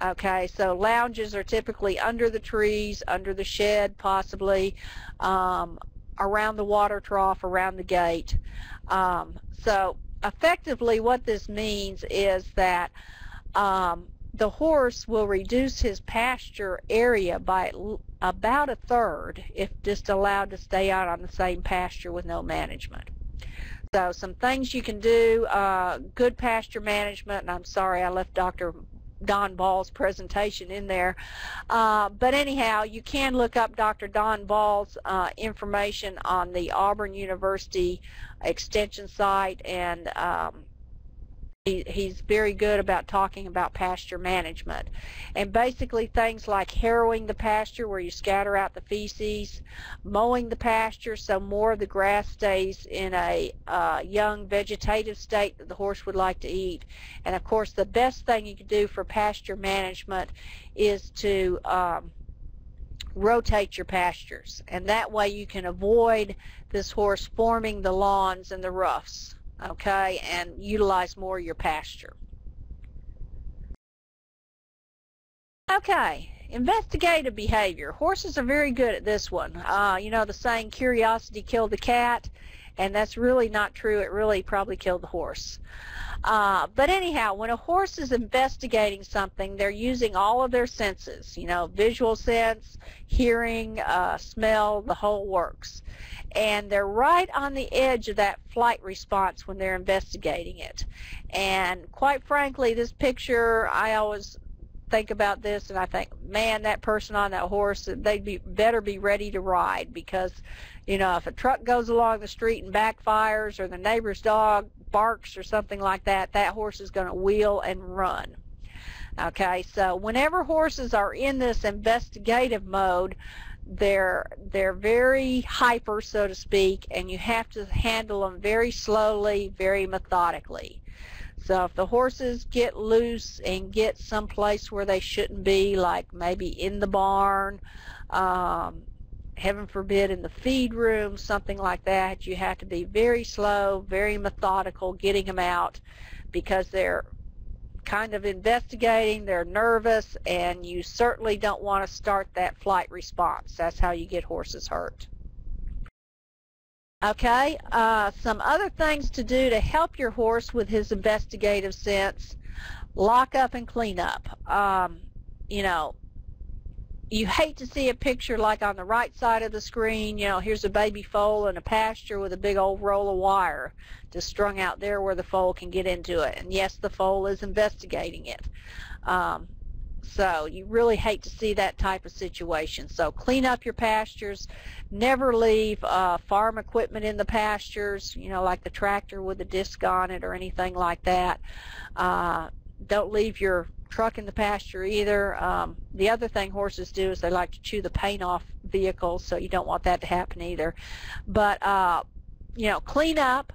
Okay, so lounges are typically under the trees, under the shed possibly, around the water trough, around the gate. So effectively what this means is that the horse will reduce his pasture area by about a third if just allowed to stay out on the same pasture with no management. So some things you can do, good pasture management, and I'm sorry I left Dr. Don Ball's presentation in there, but anyhow, you can look up Dr. Don Ball's information on the Auburn University extension site, and he's very good about talking about pasture management. And basically things like harrowing the pasture where you scatter out the feces, mowing the pasture so more of the grass stays in a young vegetative state that the horse would like to eat. And of course the best thing you can do for pasture management is to rotate your pastures, and that way you can avoid this horse forming the lawns and the roughs. Okay, and utilize more of your pasture. Okay, investigative behavior. Horses are very good at this one. You know the saying, curiosity killed the cat, and that's really not true. It really probably killed the horse. But anyhow, when a horse is investigating something, they're using all of their senses, you know, visual sense, hearing, smell, the whole works. And they're right on the edge of that flight response when they're investigating it. And quite frankly, this picture, I always think about this and I think, man, that person on that horse, they'd better be ready to ride, because, you know, if a truck goes along the street and backfires, or the neighbor's dog barks or something like that, that horse is going to wheel and run. Okay, so whenever horses are in this investigative mode, they're very hyper, so to speak, and you have to handle them very slowly, very methodically. So if the horses get loose and get someplace where they shouldn't be, like maybe in the barn, heaven forbid in the feed room, something like that, you have to be very slow, very methodical getting them out, because they're kind of investigating, they're nervous, and you certainly don't want to start that flight response. That's how you get horses hurt. Okay, some other things to do to help your horse with his investigative sense: lock up and clean up. You know, you hate to see a picture like on the right side of the screen, you know, here's a baby foal in a pasture with a big old roll of wire just strung out there where the foal can get into it. And yes, the foal is investigating it. So you really hate to see that type of situation. So clean up your pastures. Never leave farm equipment in the pastures, you know, like the tractor with the disc on it or anything like that. Don't leave your truck in the pasture either. The other thing horses do is they like to chew the paint off vehicles, so you don't want that to happen either. But you know, clean up,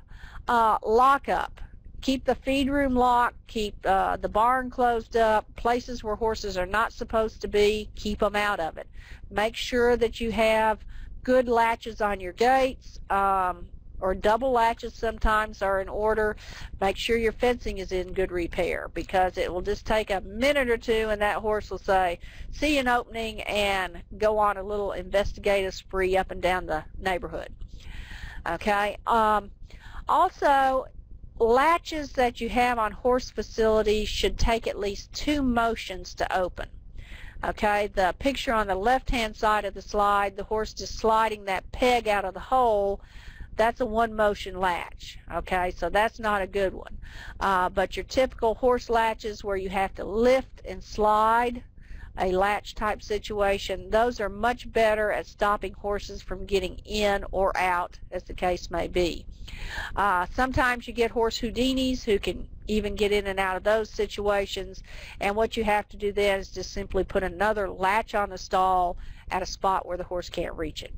lock up. Keep the feed room locked, keep the barn closed up. Places where horses are not supposed to be, keep them out of it. Make sure that you have good latches on your gates, or double latches sometimes are in order. Make sure your fencing is in good repair, because it will just take a minute or two and that horse will say, see an opening, and go on a little investigative spree up and down the neighborhood. Okay. Also, latches that you have on horse facilities should take at least 2 motions to open. Okay, the picture on the left-hand side of the slide, the horse just sliding that peg out of the hole, that's a 1-motion latch. Okay, so that's not a good one. But your typical horse latches where you have to lift and slide, a latch type situation, those are much better at stopping horses from getting in or out, as the case may be. Sometimes you get horse Houdinis who can even get in and out of those situations, and what you have to do then is just simply put another latch on the stall at a spot where the horse can't reach it.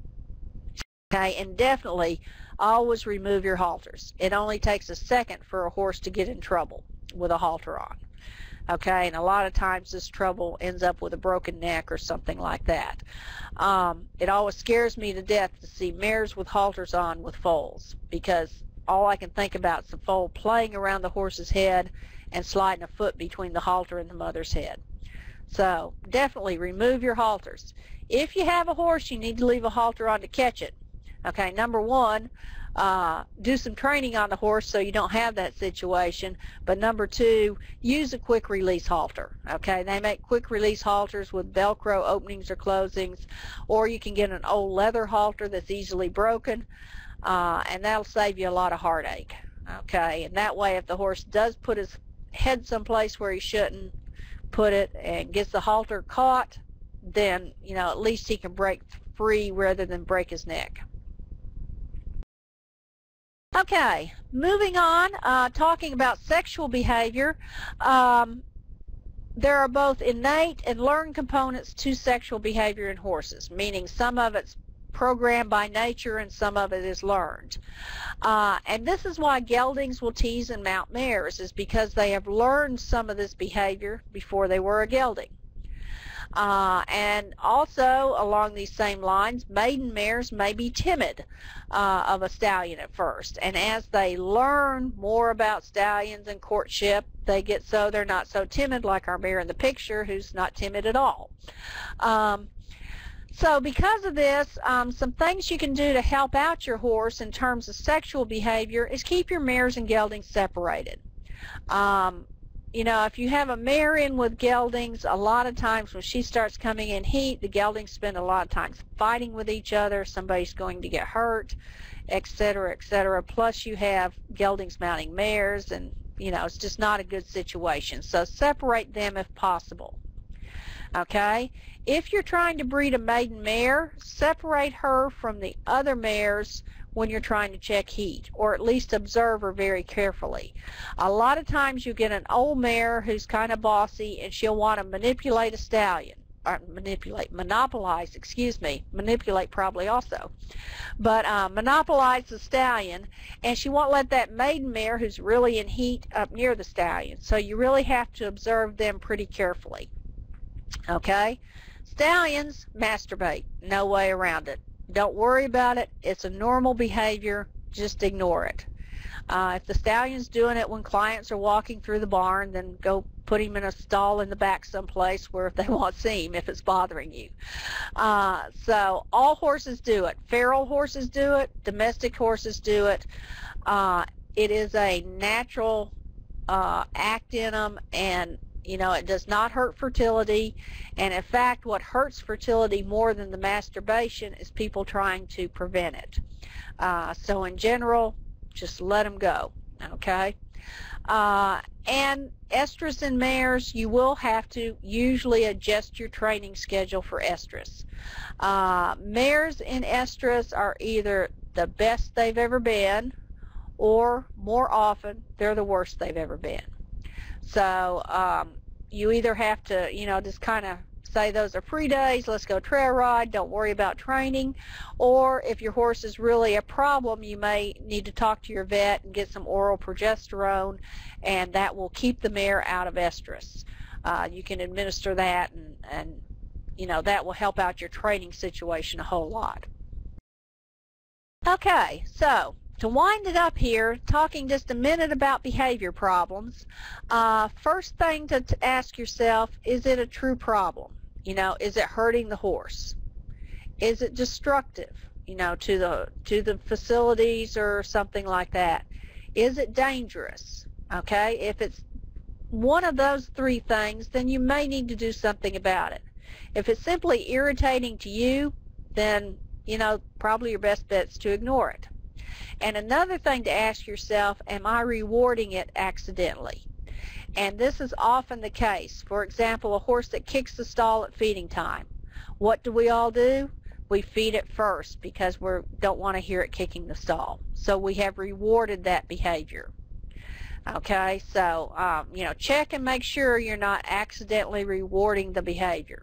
Okay, and definitely always remove your halters. It only takes a second for a horse to get in trouble with a halter on. Okay, and a lot of times this trouble ends up with a broken neck or something like that. It always scares me to death to see mares with halters on with foals, because all I can think about is the foal playing around the horse's head and sliding a foot between the halter and the mother's head. So definitely remove your halters. If you have a horse, you need to leave a halter on to catch it. Okay, number one, do some training on the horse so you don't have that situation. But number two, use a quick release halter. Okay, they make quick release halters with Velcro openings or closings, or you can get an old leather halter that's easily broken, and that'll save you a lot of heartache. Okay, and that way if the horse does put his head someplace where he shouldn't put it and gets the halter caught, then, you know, at least he can break free rather than break his neck. Okay, moving on, talking about sexual behavior. There are both innate and learned components to sexual behavior in horses, meaning some of it's programmed by nature and some of it is learned. And this is why geldings will tease and mount mares, is because they have learned some of this behavior before they were a gelding. And also along these same lines, maiden mares may be timid of a stallion at first, and as they learn more about stallions and courtship, they get so they're not so timid, like our mare in the picture who's not timid at all. So because of this, some things you can do to help out your horse in terms of sexual behavior is keep your mares and geldings separated. You know, if you have a mare in with geldings, a lot of times when she starts coming in heat, the geldings spend a lot of time fighting with each other. Somebody's going to get hurt, etc., etc. Plus you have geldings mounting mares, and, you know, it's just not a good situation. So separate them if possible. Okay? If you're trying to breed a maiden mare, separate her from the other mares when you're trying to check heat, or at least observe her very carefully. A lot of times you get an old mare who's kind of bossy, and she'll want to manipulate a stallion, or monopolize, excuse me, manipulate probably also, but monopolize the stallion, and she won't let that maiden mare who's really in heat up near the stallion. So you really have to observe them pretty carefully. Okay? Stallions masturbate, no way around it. Don't worry about it. It's a normal behavior. Just ignore it. If the stallion's doing it when clients are walking through the barn, then go put him in a stall in the back someplace where they won't see him if it's bothering you. So all horses do it. Feral horses do it. Domestic horses do it. It is a natural act in them, and it does not hurt fertility. And in fact, what hurts fertility more than the masturbation is people trying to prevent it. So in general, just let them go, okay? And estrus in mares, you will have to usually adjust your training schedule for estrus. Mares in estrus are either the best they've ever been, or more often, they're the worst they've ever been. So you either have to, just kind of say those are free days, let's go trail ride, don't worry about training, or if your horse is really a problem, you may need to talk to your vet and get some oral progesterone, and that will keep the mare out of estrus. You can administer that, and that will help out your training situation a whole lot. Okay, so to wind it up here, talking just a minute about behavior problems, first thing to ask yourself, is it a true problem? Is it hurting the horse? Is it destructive, to the facilities or something like that? Is it dangerous? Okay, if it's one of those three things, then you may need to do something about it. If it's simply irritating to you, then, probably your best bet is to ignore it. And another thing to ask yourself, am I rewarding it accidentally? And this is often the case. For example, a horse that kicks the stall at feeding time. What do we all do? We feed it first because we don't want to hear it kicking the stall. So we have rewarded that behavior. Okay, so check and make sure you're not accidentally rewarding the behavior.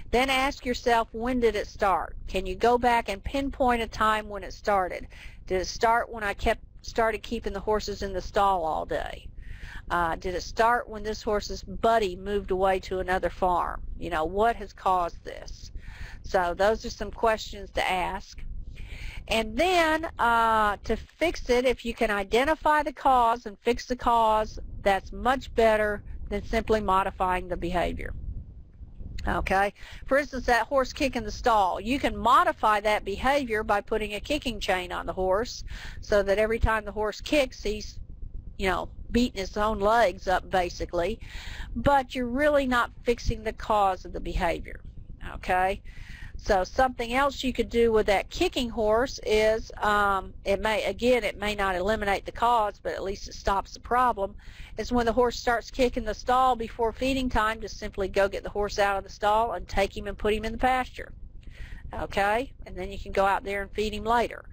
Then ask yourself, when did it start? Can you go back and pinpoint a time when it started? Did it start when I started keeping the horses in the stall all day? Did it start when this horse's buddy moved away to another farm? What has caused this? So those are some questions to ask. And then to fix it, if you can identify the cause and fix the cause, that's much better than simply modifying the behavior. Okay, for instance, that horse kicking the stall, you can modify that behavior by putting a kicking chain on the horse so that every time the horse kicks, he's beating his own legs up basically, but you're really not fixing the cause of the behavior. Okay, so something else you could do with that kicking horse is it may not eliminate the cause, but at least it stops the problem, is when the horse starts kicking the stall before feeding time, just simply go get the horse out of the stall and take him and put him in the pasture. Okay, and then you can go out there and feed him later,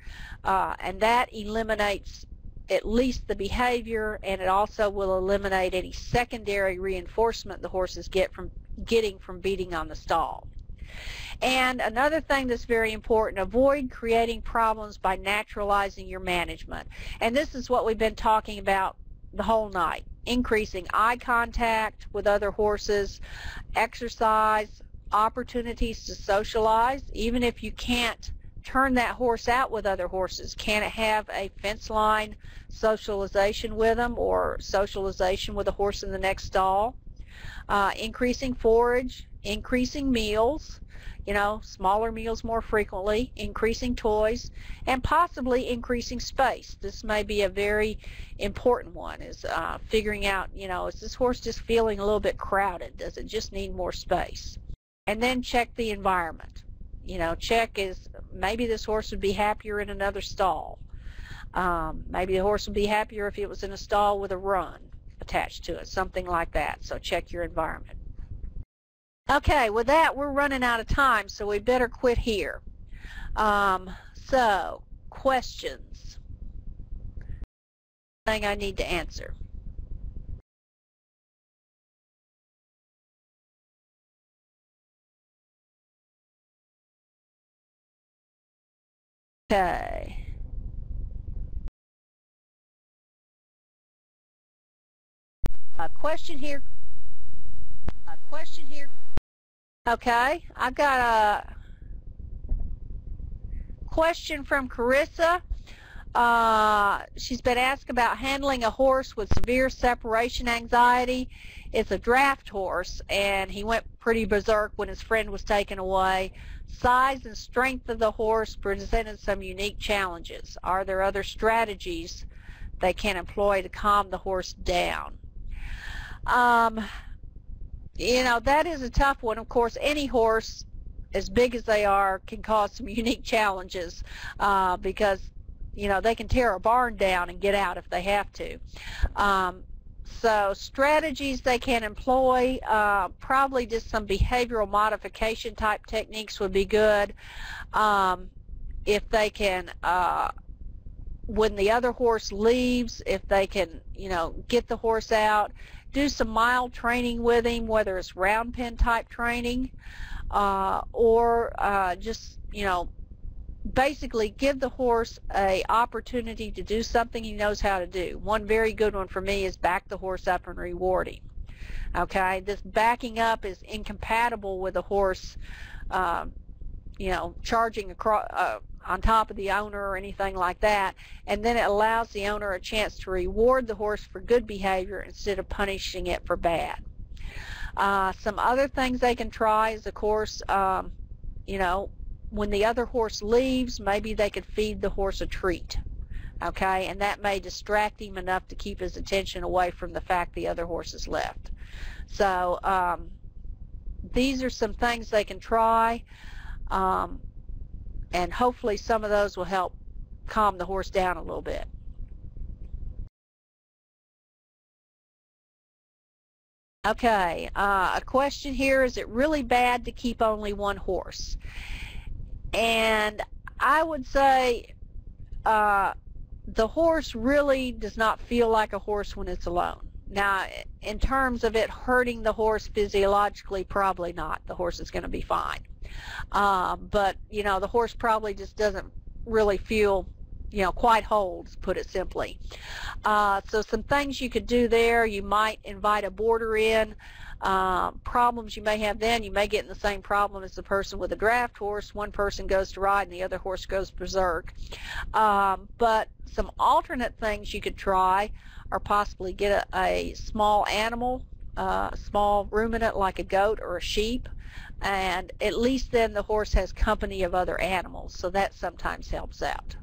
and that eliminates at least the behavior, and it also will eliminate any secondary reinforcement the horses getting from beating on the stall. And another thing that's very important, avoid creating problems by naturalizing your management. And this is what we've been talking about the whole night. Increasing eye contact with other horses, exercise, opportunities to socialize. Even if you can't turn that horse out with other horses, can it have a fence line socialization with them, or socialization with a horse in the next stall? Increasing forage, increasing meals, smaller meals more frequently, increasing toys, and possibly increasing space. This may be a very important one, is figuring out, is this horse just feeling a little bit crowded? Does it just need more space? And then check the environment. Check is, maybe this horse would be happier in another stall. Maybe the horse would be happier if it was in a stall with a run attached to it, something like that. So check your environment. Okay, with that, we're running out of time, so we better quit here. So, questions? Thing I need to answer. Okay. A question here. Okay, I've got question from Carissa. She's been asked about handling a horse with severe separation anxiety. It's a draft horse, and he went pretty berserk when his friend was taken away. Size and strength of the horse presented some unique challenges. Are there other strategies they can employ to calm the horse down? You know, that is a tough one. Of course, any horse, as big as they are, can cause some unique challenges because, you know, they can tear a barn down and get out if they have to. So strategies they can employ, probably just some behavioral modification type techniques would be good. If they can, when the other horse leaves, if they can, you know, get the horse out, do some mild training with him, whether it's round pen type training, or just, you know, basically give the horse a opportunity to do something he knows how to do. One very good one for me is back the horse up and reward him. Okay, this backing up is incompatible with a horse, you know, charging across on top of the owner or anything like that, and then it allows the owner a chance to reward the horse for good behavior instead of punishing it for bad. Some other things they can try is, of course, you know, when the other horse leaves, maybe they could feed the horse a treat, okay, and that may distract him enough to keep his attention away from the fact the other horse has left. So these are some things they can try, and hopefully some of those will help calm the horse down a little bit. Okay, a question here, is it really bad to keep only one horse? And I would say the horse really does not feel like a horse when it's alone. Now, in terms of it hurting the horse physiologically, probably not. The horse is going to be fine. But, you know, the horse probably just doesn't really feel, you know, quite whole, to put it simply. So some things you could do there, you might invite a boarder in. Problems you may have then, you may get in the same problem as the person with a draft horse. One person goes to ride and the other horse goes berserk. But some alternate things you could try are possibly get a small animal, a small ruminant like a goat or a sheep, and at least then the horse has company of other animals, so that sometimes helps out.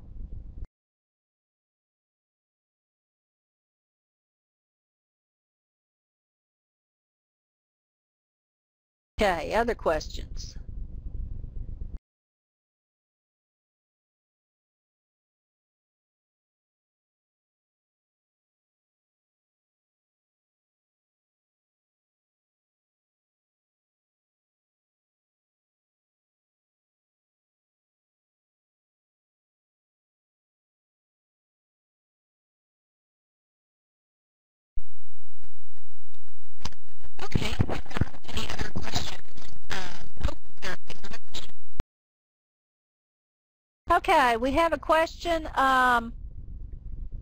Okay, other questions?
Okay, if there aren't any other questions, there is another question.
Okay, we have a question.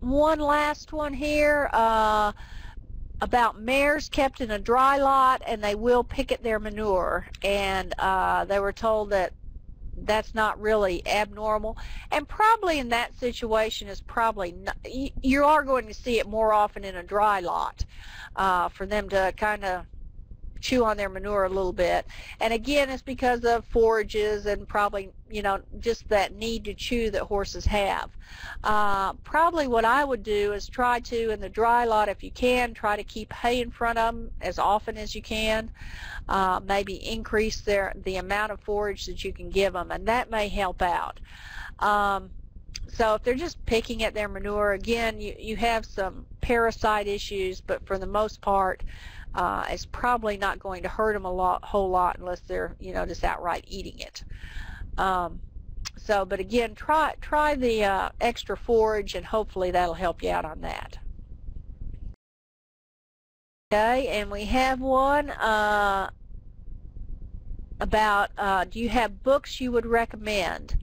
One last one here about mares kept in a dry lot and they will picket their manure, and they were told that that's not really abnormal, and probably in that situation is probably not, you are going to see it more often in a dry lot for them to kind of chew on their manure a little bit. And again, it's because of forages and probably, you know, just that need to chew that horses have. Probably what I would do is try to, in the dry lot, if you can, try to keep hay in front of them as often as you can. Maybe increase the amount of forage that you can give them, and that may help out. So if they're just picking at their manure, again, you have some parasite issues, but for the most part, it's probably not going to hurt them whole lot unless they're, you know, just outright eating it. But again, try the extra forage, and hopefully that'll help you out on that. Okay, and we have one about do you have books you would recommend?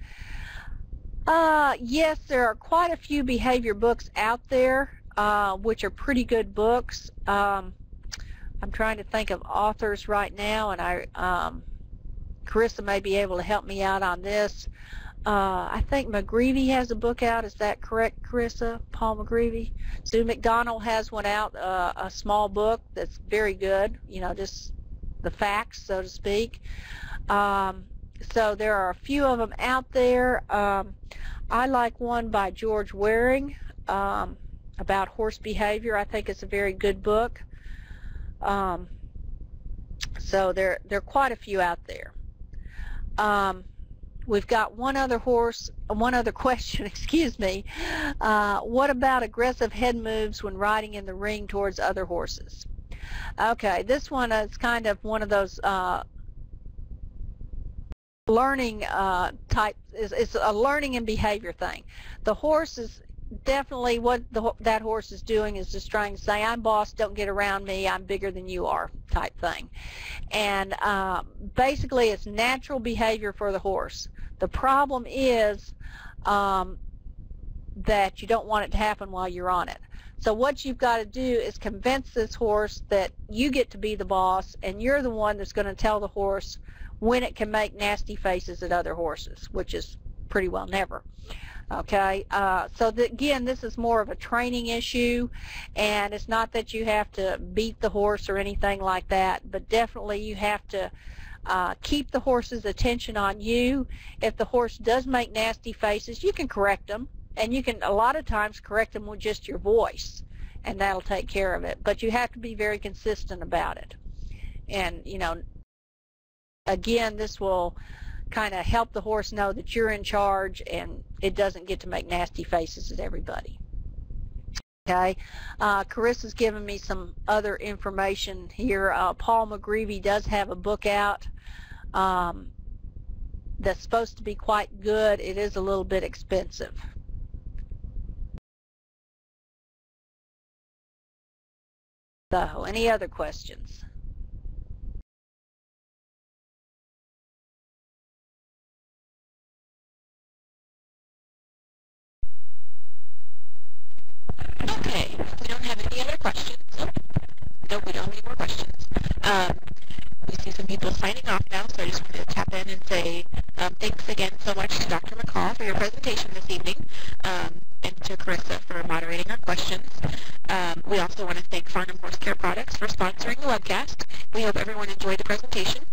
Yes, there are quite a few behavior books out there which are pretty good books. I'm trying to think of authors right now, and Carissa may be able to help me out on this. I think McGreevy has a book out. Is that correct, Carissa? Paul McGreevy? Sue McDonald has one out, a small book that's very good, you know, just the facts, so to speak. So there are a few of them out there. I like one by George Waring about horse behavior. I think it's a very good book. So there are quite a few out there. We've got one other question, excuse me. What about aggressive head moves when riding in the ring towards other horses? Okay, this one is kind of one of those learning type. It's a learning and behavior thing. The horse is definitely what that horse is doing is just trying to say, I'm boss, don't get around me, I'm bigger than you are, type thing. And basically it's natural behavior for the horse. The problem is that you don't want it to happen while you're on it. So what you've got to do is convince this horse that you get to be the boss and you're the one that's going to tell the horse when it can make nasty faces at other horses, which is pretty well never. Okay, so again, this is more of a training issue, and it's not that you have to beat the horse or anything like that, but definitely you have to keep the horse's attention on you. If the horse does make nasty faces, you can correct them, and you can a lot of times correct them with just your voice, and that'll take care of it. But you have to be very consistent about it. And, you know, again, this will kind of help the horse know that you're in charge and it doesn't get to make nasty faces at everybody. Okay, Carissa's given me some other information here. Paul McGreevy does have a book out that's supposed to be quite good. It is a little bit expensive. So, any other questions?
Okay, we don't have any other questions. Nope, we don't have any more questions. We see some people signing off now, so I just wanted to tap in and say thanks again so much to Dr. McCall for your presentation this evening, and to Carissa for moderating our questions. We also want to thank Farnham Horse Care Products for sponsoring the webcast. We hope everyone enjoyed the presentation.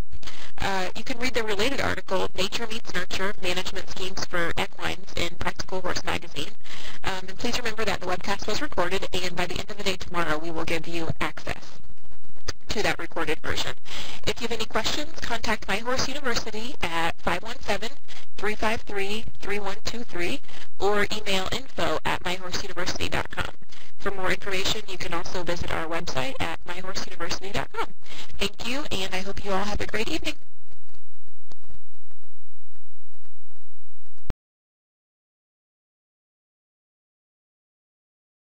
You can read the related article, Nature Meets Nurture, Management Schemes for Equines, in Practical Horse Magazine. And please remember that the webcast was recorded, and by the end of the day tomorrow we will give you access to that recorded version. If you have any questions, contact My Horse University at 517-353-3123 or email info@myhorseuniversity.com. For more information, you can also visit our website at myhorseuniversity.com. Thank you, and I hope you all have a great evening.